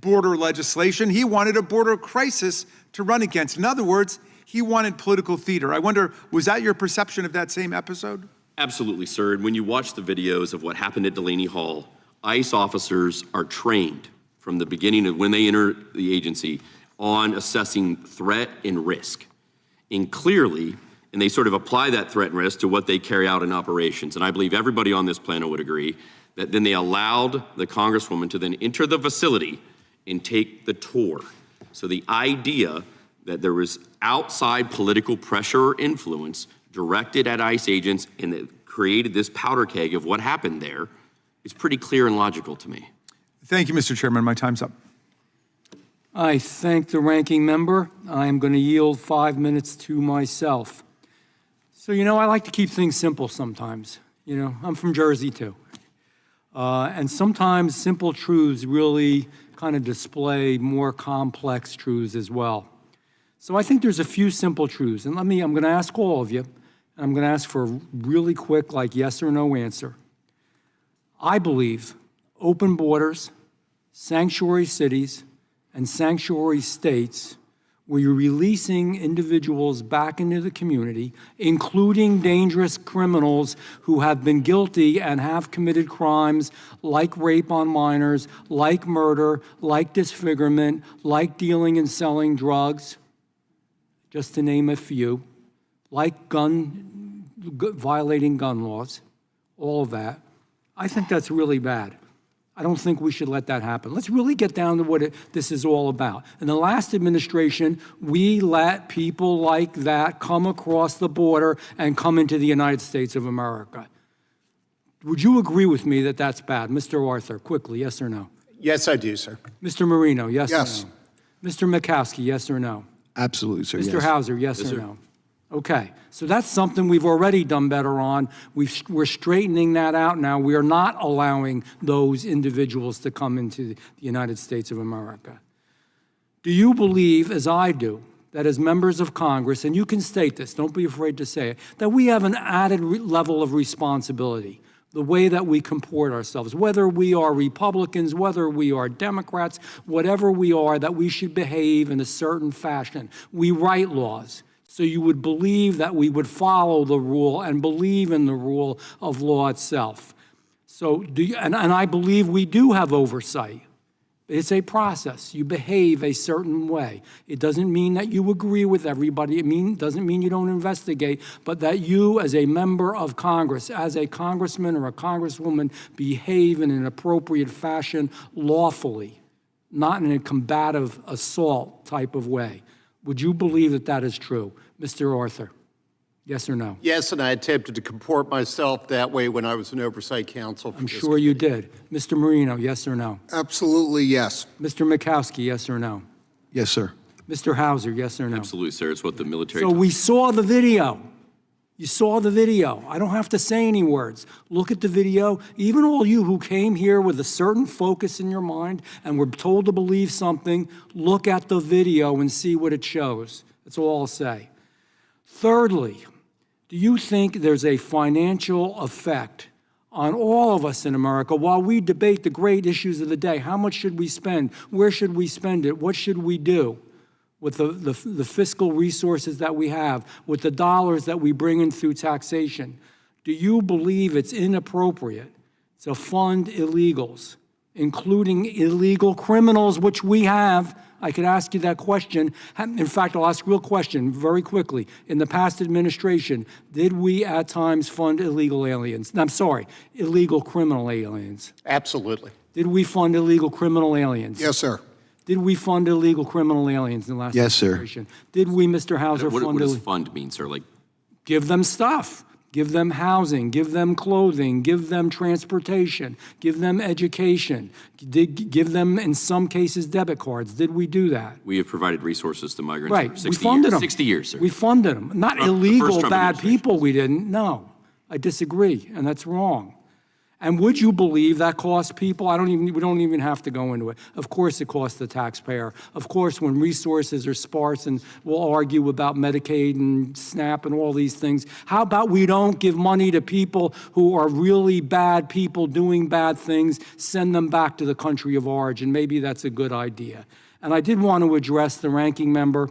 border legislation. He wanted a border crisis to run against. In other words, he wanted political theater. I wonder, was that your perception of that same episode?
Absolutely, sir. And when you watch the videos of what happened at Delaney Hall, ICE officers are trained from the beginning of when they enter the agency on assessing threat and risk. And clearly, and they sort of apply that threat and risk to what they carry out in operations. And I believe everybody on this panel would agree that then they allowed the Congresswoman to then enter the facility and take the tour. So the idea that there was outside political pressure or influence directed at ICE agents and that created this powder keg of what happened there is pretty clear and logical to me.
Thank you, Mr. Chairman. My time's up.
I thank the ranking member. I am going to yield 5 minutes to myself. So, I like to keep things simple sometimes. I'm from Jersey too. And sometimes simple truths really kind of display more complex truths as well. So I think there's a few simple truths. And I'm going to ask all of you, and I'm going to ask for a really quick, yes or no answer. I believe open borders, sanctuary cities, and sanctuary states where you're releasing individuals back into the community, including dangerous criminals who have been guilty and have committed crimes like rape on minors, like murder, like disfigurement, like dealing and selling drugs, just to name a few, like violating gun laws, all of that. I think that's really bad. I don't think we should let that happen. Let's really get down to what this is all about. In the last administration, we let people like that come across the border and come into the United States of America. Would you agree with me that that's bad? Mr. Arthur, quickly, yes or no?
Yes, I do, sir.
Mr. Marino, yes
Yes.
or no? Mr. Mikowski, yes or no?
Absolutely, sir.
Mr.
Yes.
Hauser, yes
Yes,
or
sir.
no? Okay, so that's something we've already done better on. We're straightening that out now. We are not allowing those individuals to come into the United States of America. Do you believe, as I do, that as members of Congress, and you can state this, don't be afraid to say it, that we have an added level of responsibility, the way that we comport ourselves, whether we are Republicans, whether we are Democrats, whatever we are, that we should behave in a certain fashion. We write laws. So you would believe that we would follow the rule and believe in the rule of law itself. So and I believe we do have oversight. It's a process. You behave a certain way. It doesn't mean that you agree with everybody. It doesn't mean you don't investigate, but that you, as a member of Congress, as a congressman or a congresswoman, behave in an appropriate fashion lawfully, not in a combative assault type of way. Would you believe that that is true? Mr. Arthur, yes or no?
Yes, and I attempted to comport myself that way when I was an oversight counsel. For
I'm
this
sure you did. Mr. Marino, yes or no?
Absolutely, yes.
Mr. Mikowski, yes or no?
Yes, sir.
Mr. Hauser, yes or no?
Absolutely, sir. It's what the military.
So we saw the video. You saw the video. I don't have to say any words. Look at the video. Even all you who came here with a certain focus in your mind and were told to believe something, look at the video and see what it shows. That's all I'll say. Thirdly, do you think there's a financial effect on all of us in America while we debate the great issues of the day? How much should we spend? Where should we spend it? What should we do with the fiscal resources that we have, with the dollars that we bring in through taxation? Do you believe it's inappropriate to fund illegals, including illegal criminals, which we have? I could ask you that question. In fact, I'll ask a real question very quickly. In the past administration, did we at times fund illegal aliens? I'm sorry, illegal criminal aliens.
Absolutely.
Did we fund illegal criminal aliens?
Yes, sir.
Did we fund illegal criminal aliens in the last
Yes, sir.
administration? Did we, Mr. Hauser,
What
fund
does fund mean, sir? Like,
give them stuff, give them housing, give them clothing, give them transportation, give them education, give them, in some cases, debit cards. Did we do that?
we have provided resources to migrants
Right,
for
we
60
funded
years.
them.
60 years, sir.
We funded them. Not
The first
illegal
Trump
bad
administration.
people, we didn't. No, I disagree, and that's wrong. And would you believe that cost people? We don't even have to go into it. Of course it costs the taxpayer. Of course, when resources are sparse, and we'll argue about Medicaid and SNAP and all these things, how about we don't give money to people who are really bad people doing bad things, send them back to the country of origin? Maybe that's a good idea. And I did want to address the ranking member,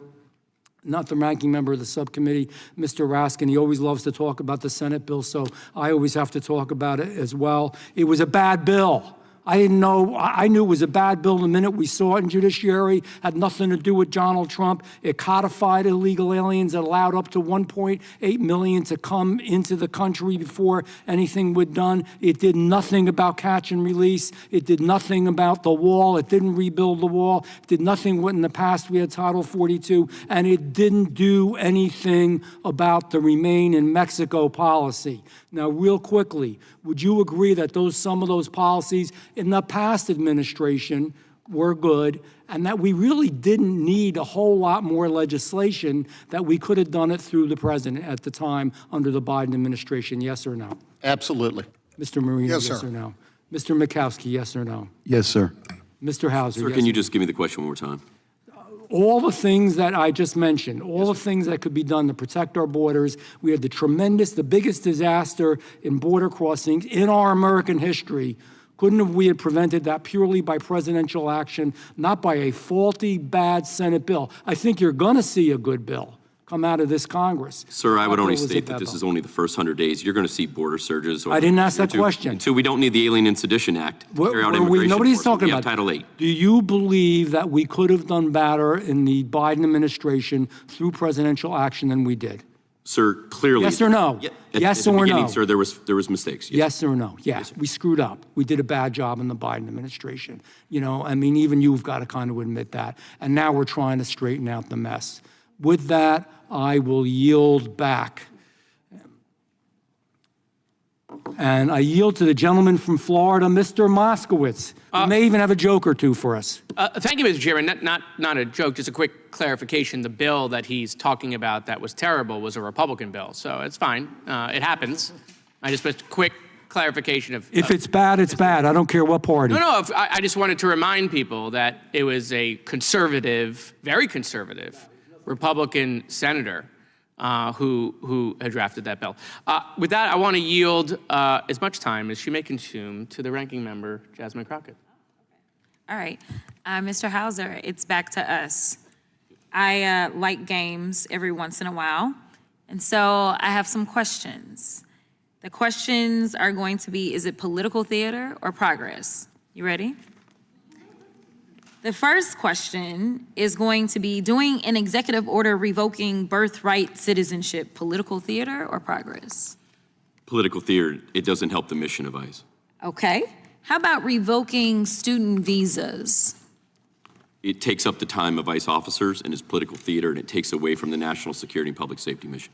not the ranking member of the subcommittee, Mr. Raskin. He always loves to talk about the Senate bill, so I always have to talk about it as well. It was a bad bill. I didn't know, I knew it was a bad bill the minute we saw it in Judiciary. Had nothing to do with Donald Trump. It codified illegal aliens. It allowed up to 1.8 million to come into the country before anything was done. It did nothing about catch and release. It did nothing about the wall. It didn't rebuild the wall. It did nothing what in the past we had Title 42, and it didn't do anything about the Remain in Mexico policy. Now, real quickly, would you agree that some of those policies in the past administration were good, and that we really didn't need a whole lot more legislation, that we could have done it through the president at the time under the Biden administration? Yes or no?
Absolutely.
Mr. Marino,
Yes,
yes
sir.
or no? Mr. Mikowski, yes or no?
Yes, sir.
Mr. Hauser,
Sir,
yes
can
or
you
no?
just give me the question one more time?
All the things that I just mentioned, all the things that could be done to protect our borders. We had the biggest disaster in border crossings in our American history. Couldn't have we had prevented that purely by presidential action, not by a faulty, bad Senate bill? I think you're going to see a good bill come out of this Congress.
Sir, I would only
That bill was a
state that
bad
this
bill.
is only the first 100 days. You're going to see border surges.
I didn't ask that question.
Until we don't need the Alien and Sedition Act to carry out immigration
Nobody's
enforcement.
talking
We have
about
Title 8.
Do you believe that we could have done better in the Biden administration through presidential action than we did?
Sir, clearly.
Yes or no? Yes
at the
or
beginning,
no?
Sir, there was mistakes.
Yes or no? Yes, we screwed up. We did a bad job in the Biden administration. You know, I mean, even you've got to kind of admit that. And now we're trying to straighten out the mess. With that, I will yield back. And I yield to the gentleman from Florida, Mr. Moskowitz. You may even have a joke or two for us.
Thank you, Mr. Chairman. Not a joke, just a quick clarification. The bill that he's talking about that was terrible was a Republican bill, so it's fine. It happens. I just a quick clarification of...
If it's bad, it's bad. I don't care what party.
No, I just wanted to remind people that it was a conservative, very conservative, Republican senator who had drafted that bill. With that, I want to yield as much time as she may consume to the ranking member, Jasmine Crockett.
All right. Mr. Hauser, it's back to us. I like games every once in a while, and so I have some questions. The questions are going to be, is it political theater or progress? You ready? The first question is going to be, doing an executive order revoking birthright citizenship, political theater or progress?
Political theater, it doesn't help the mission of ICE.
Okay. How about revoking student visas?
It takes up the time of ICE officers and is political theater, and it takes away from the national security and public safety mission.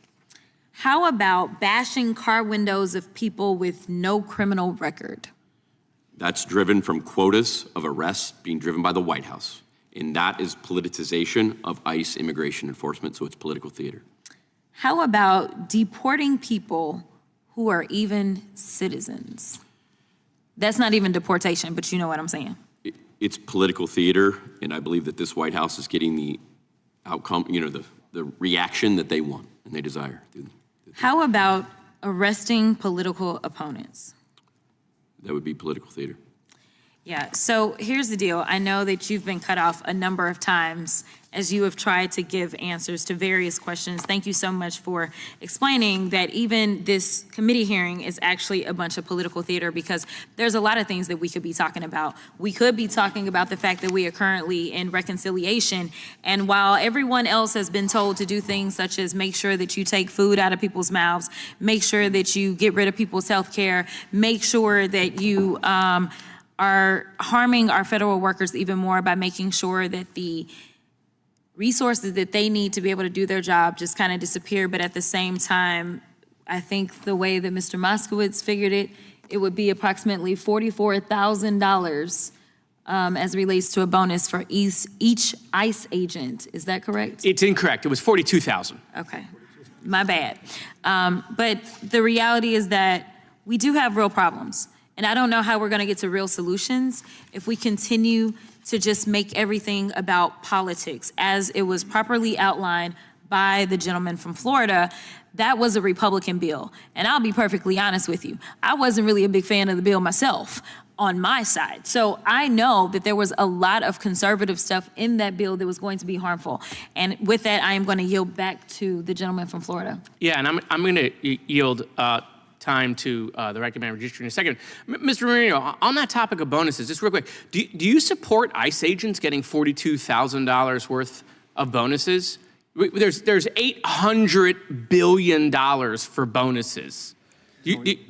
How about bashing car windows of people with no criminal record?
That's driven from quotas of arrests being driven by the White House. And that is politicization of ICE immigration enforcement, so it's political theater.
How about deporting people who are even citizens? That's not even deportation, but you know what I'm saying.
It's political theater, and I believe that this White House is getting the outcome, the reaction that they want and they desire.
How about arresting political opponents?
That would be political theater.
Yeah, so here's the deal. I know that you've been cut off a number of times as you have tried to give answers to various questions. Thank you so much for explaining that even this committee hearing is actually a bunch of political theater, because there's a lot of things that we could be talking about. We could be talking about the fact that we are currently in reconciliation, and while everyone else has been told to do things such as make sure that you take food out of people's mouths, make sure that you get rid of people's health care, make sure that you are harming our federal workers even more by making sure that the resources that they need to be able to do their job just kind of disappear. But at the same time, I think the way that Mr. Moskowitz figured it, it would be approximately $44,000 as relates to a bonus for each ICE agent. Is that correct?
It's incorrect. It was 42,000.
Okay, my bad. But the reality is that we do have real problems. And I don't know how we're gonna get to real solutions if we continue to just make everything about politics. As it was properly outlined by the gentleman from Florida, that was a Republican bill. And I'll be perfectly honest with you, I wasn't really a big fan of the bill myself on my side. So I know that there was a lot of conservative stuff in that bill that was going to be harmful. And with that, I am gonna yield back to the gentleman from Florida.
Yeah, and I'm gonna yield time to the ranking member Judiciary in a second. Mr. Marino, on that topic of bonuses, just real quick, do you support ICE agents getting $42,000 worth of bonuses? There's $800 billion for bonuses.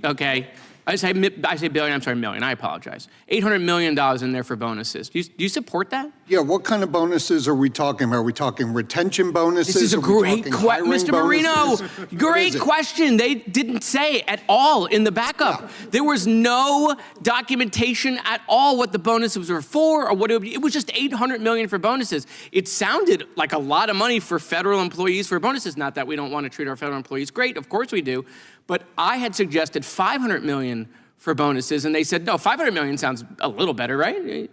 Okay. I say billion, I'm sorry, million, I apologize. $800 million in there for bonuses. Do you support that?
Yeah, what kind of bonuses are we talking about? Are we talking retention bonuses?
This is a great question, Mr. Marino. Great question. They didn't say at all in the backup. Yeah. There was no documentation at all what the bonuses were for or what it was just $800 million for bonuses. It sounded like a lot of money for federal employees for bonuses. Not that we don't want to treat our federal employees great, of course we do. But I had suggested $500 million for bonuses, and they said, no, $500 million sounds a little better, right?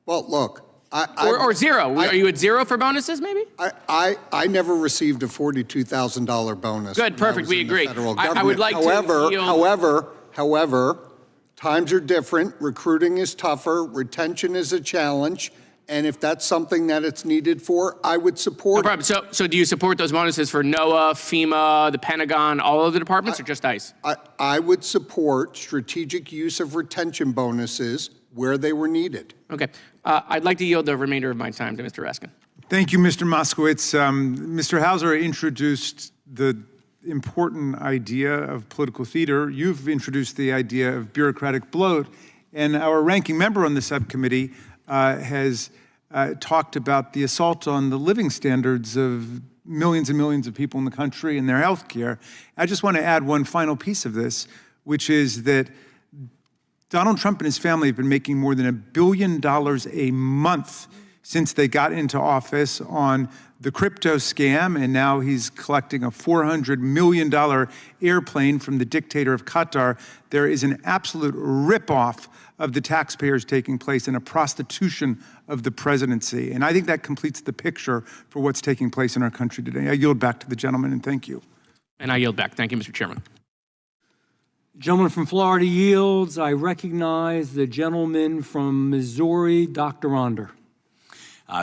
Well, look.
Or zero. Are you at zero for bonuses, maybe?
I never received a $42,000 bonus.
Good, perfect, we agree.
I would like however, times are different. Recruiting is tougher. Retention is a challenge. And if that's something that it's needed for, I would support it.
So do you support those bonuses for NOAA, FEMA, the Pentagon, all of the departments, or just ICE?
I would support strategic use of retention bonuses where they were needed.
Okay. I'd like to yield the remainder of my time to Mr. Raskin.
Thank you, Mr. Moskowitz. Mr. Hauser introduced the important idea of political theater. You've introduced the idea of bureaucratic bloat. And our ranking member on the subcommittee has talked about the assault on the living standards of millions and millions of people in the country and their health care. I just want to add one final piece of this, which is that Donald Trump and his family have been making more than $1 billion a month since they got into office on the crypto scam, and now he's collecting a $400 million airplane from the dictator of Qatar. There is an absolute ripoff of the taxpayers taking place in a prostitution of the presidency. And I think that completes the picture for what's taking place in our country today. I yield back to the gentleman, and thank you.
And I yield back. Thank you, Mr. Chairman.
Gentleman from Florida yields. I recognize the gentleman from Missouri, Dr. Ronder.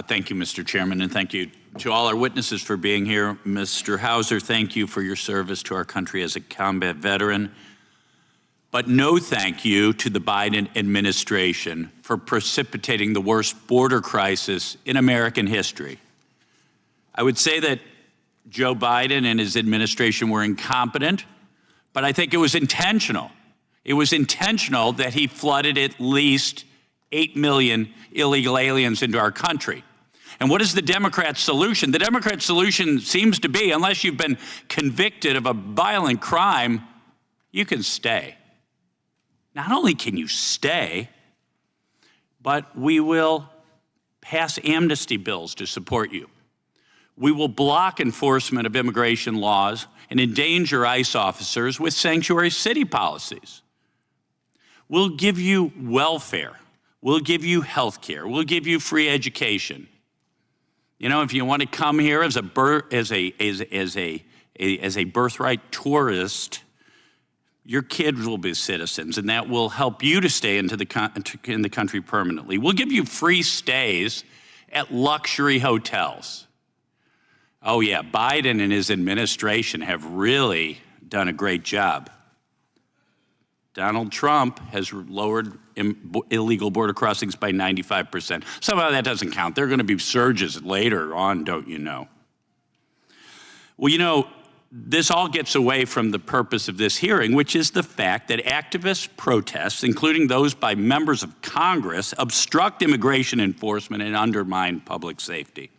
Thank you, Mr. Chairman, and thank you to all our witnesses for being here. Mr. Hauser, thank you for your service to our country as a combat veteran. But no thank you to the Biden administration for precipitating the worst border crisis in American history. I would say that Joe Biden and his administration were incompetent, but I think it was intentional. It was intentional that he flooded at least 8 million illegal aliens into our country. And what is the Democrat solution? The Democrat solution seems to be, unless you've been convicted of a violent crime, you can stay. Not only can you stay, but we will pass amnesty bills to support you. We will block enforcement of immigration laws and endanger ICE officers with sanctuary city policies. We'll give you welfare. We'll give you health care. We'll give you free education. You know, if you want to come here as a birthright tourist, Your kids will be citizens, and that will help you to stay in the country permanently. We'll give you free stays at luxury hotels. Oh yeah, Biden and his administration have really done a great job. Donald Trump has lowered illegal border crossings by 95%. Somehow that doesn't count. There are going to be surges later on, don't you know? Well, you know, this all gets away from the purpose of this hearing, which is the fact that activist protests, including those by members of Congress, obstruct immigration enforcement and undermine public safety.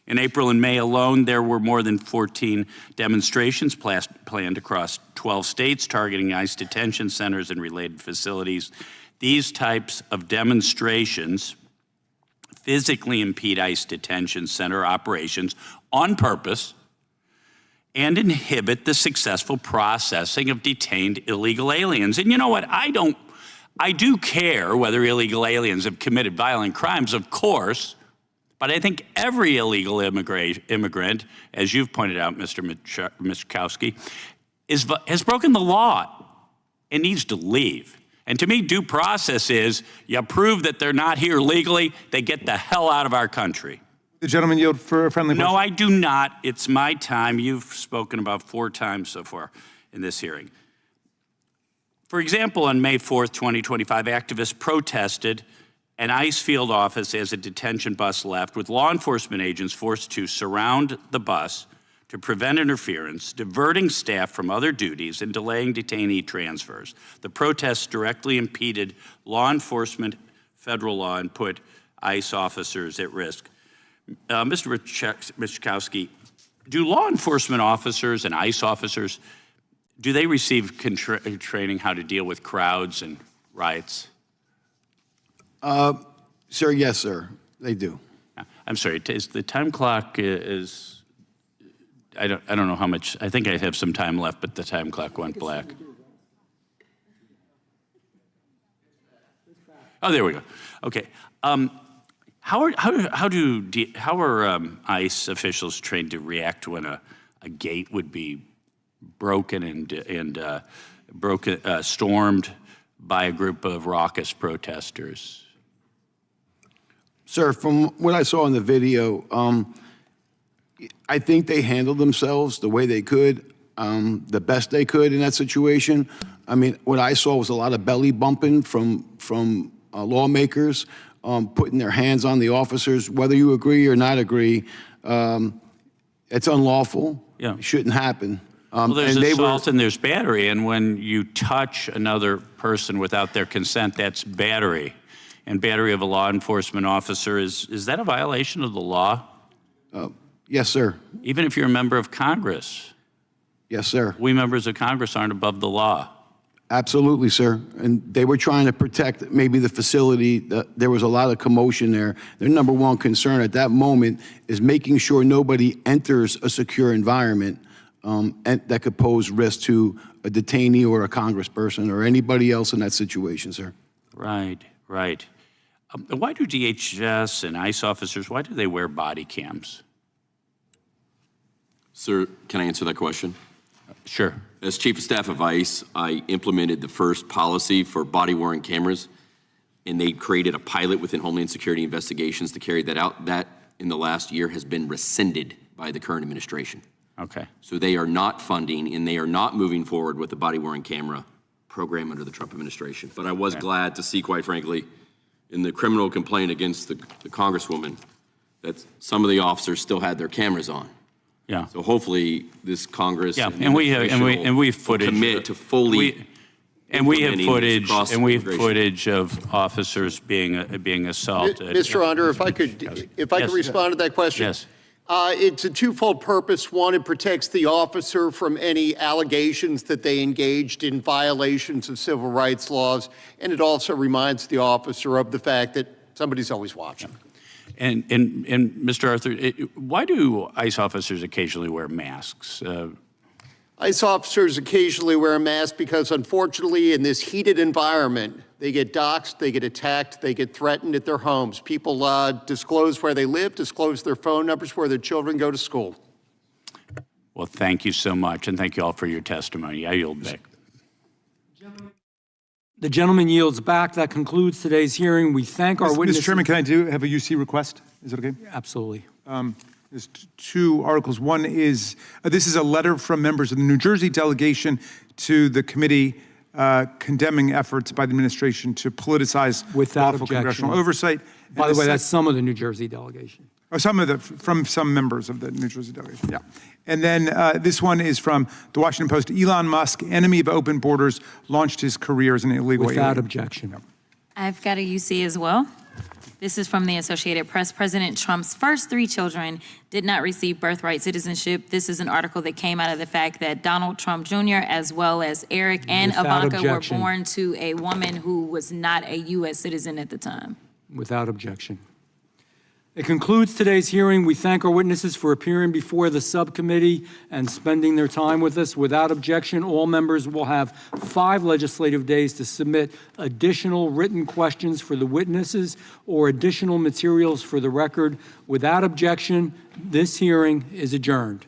In April and May alone, there were more than 14 demonstrations planned across 12 states targeting ICE detention centers and related facilities. These types of demonstrations physically impede ICE detention center operations on purpose and inhibit the successful processing of detained illegal aliens. And you know what? I do care whether illegal aliens have committed violent crimes, of course, but I think every illegal immigrant, as you've pointed out, Mr. Michkowski, has broken the law and needs to leave. And to me, due process is you prove that they're not here legally, they get the hell out of our country.
The gentleman yield for a friendly question.
No, I do not. It's my time. You've spoken about 4 times so far in this hearing. For example, on May 4th, 2025, activists protested an ICE field office as a detention bus left, with law enforcement agents forced to surround the bus to prevent interference, diverting staff from other duties and delaying detainee transfers. The protests directly impeded law enforcement, federal law, and put ICE officers at risk. Mr. Michkowski, do law enforcement officers and ICE officers, do they receive training how to deal with crowds and riots?
Sir, yes, sir, they do.
I'm sorry, is the time clock is, I don't know how much, I think I have some time left, but the time clock went black. Oh, there we go. Okay. How are ICE officials trained to react when a gate would be broken and stormed by a group of raucous protesters?
Sir, from what I saw in the video, I think they handled themselves the way they could, the best they could in that situation. I mean, what I saw was a lot of belly bumping from lawmakers, putting their hands on the officers, whether you agree or not agree. It's unlawful.
Yeah.
It shouldn't happen.
Well, there's assault and there's battery, and when you touch another person without their consent, that's battery. And battery of a law enforcement officer, is that a violation of the law?
Yes, sir.
Even if you're a member of Congress?
Yes, sir.
We members of Congress aren't above the law.
Absolutely, sir. And they were trying to protect maybe the facility. There was a lot of commotion there. Their number one concern at that moment is making sure nobody enters a secure environment and that could pose risk to a detainee or a congressperson or anybody else in that situation, sir.
Right, right. Why do DHS and ICE officers, why do they wear body cams?
Sir, can I answer that question?
Sure.
As Chief of Staff of ICE, I implemented the first policy for body-worn cameras, and they created a pilot within Homeland Security investigations to carry that out. That, in the last year, has been rescinded by the current administration.
Okay.
So they are not funding, and they are not moving forward with the body-worn camera program under the Trump administration. But I was glad to see, quite frankly, in the criminal complaint against the Congresswoman, that some of the officers still had their cameras on.
Yeah.
So hopefully this Congress
and we have footage
commit to fully
we have footage of officers being assaulted.
Mr. Under, if I could respond to that question.
Yes.
It's a twofold purpose. One, it protects the officer from any allegations that they engaged in violations of civil rights laws, and it also reminds the officer of the fact that somebody's always watching.
And Mr. Arthur, why do ICE officers occasionally wear masks?
ICE officers occasionally wear a mask because, unfortunately, in this heated environment, they get doxxed, they get attacked, they get threatened at their homes. People disclose where they live, disclose their phone numbers, where their children go to school.
Well, thank you so much, and thank you all for your testimony. I yield back.
The gentleman yields back. That concludes today's hearing. We thank our witnesses.
Mr. Chairman, can I have a UC request? Is it okay?
Absolutely.
There's two articles. One is, this is a letter from members of the New Jersey delegation to the committee condemning efforts by the administration to politicize
Without
lawful
objection.
congressional oversight.
By the way, that's some of the New Jersey delegation.
Oh, from some members of the New Jersey delegation, yeah. And then this one is from the Washington Post. Elon Musk, enemy of open borders, launched his career as an illegal
Without
alien.
objection.
Yeah.
I've got a UC as well. This is from the Associated Press. President Trump's first 3 children did not receive birthright citizenship. This is an article that came out of the fact that Donald Trump Jr. as well as Eric and
Without
Ivanka
objection.
were born to a woman who was not a U.S. citizen at the time.
Without objection. It concludes today's hearing. We thank our witnesses for appearing before the subcommittee and spending their time with us. Without objection, all members will have 5 legislative days to submit additional written questions for the witnesses or additional materials for the record. Without objection, this hearing is adjourned.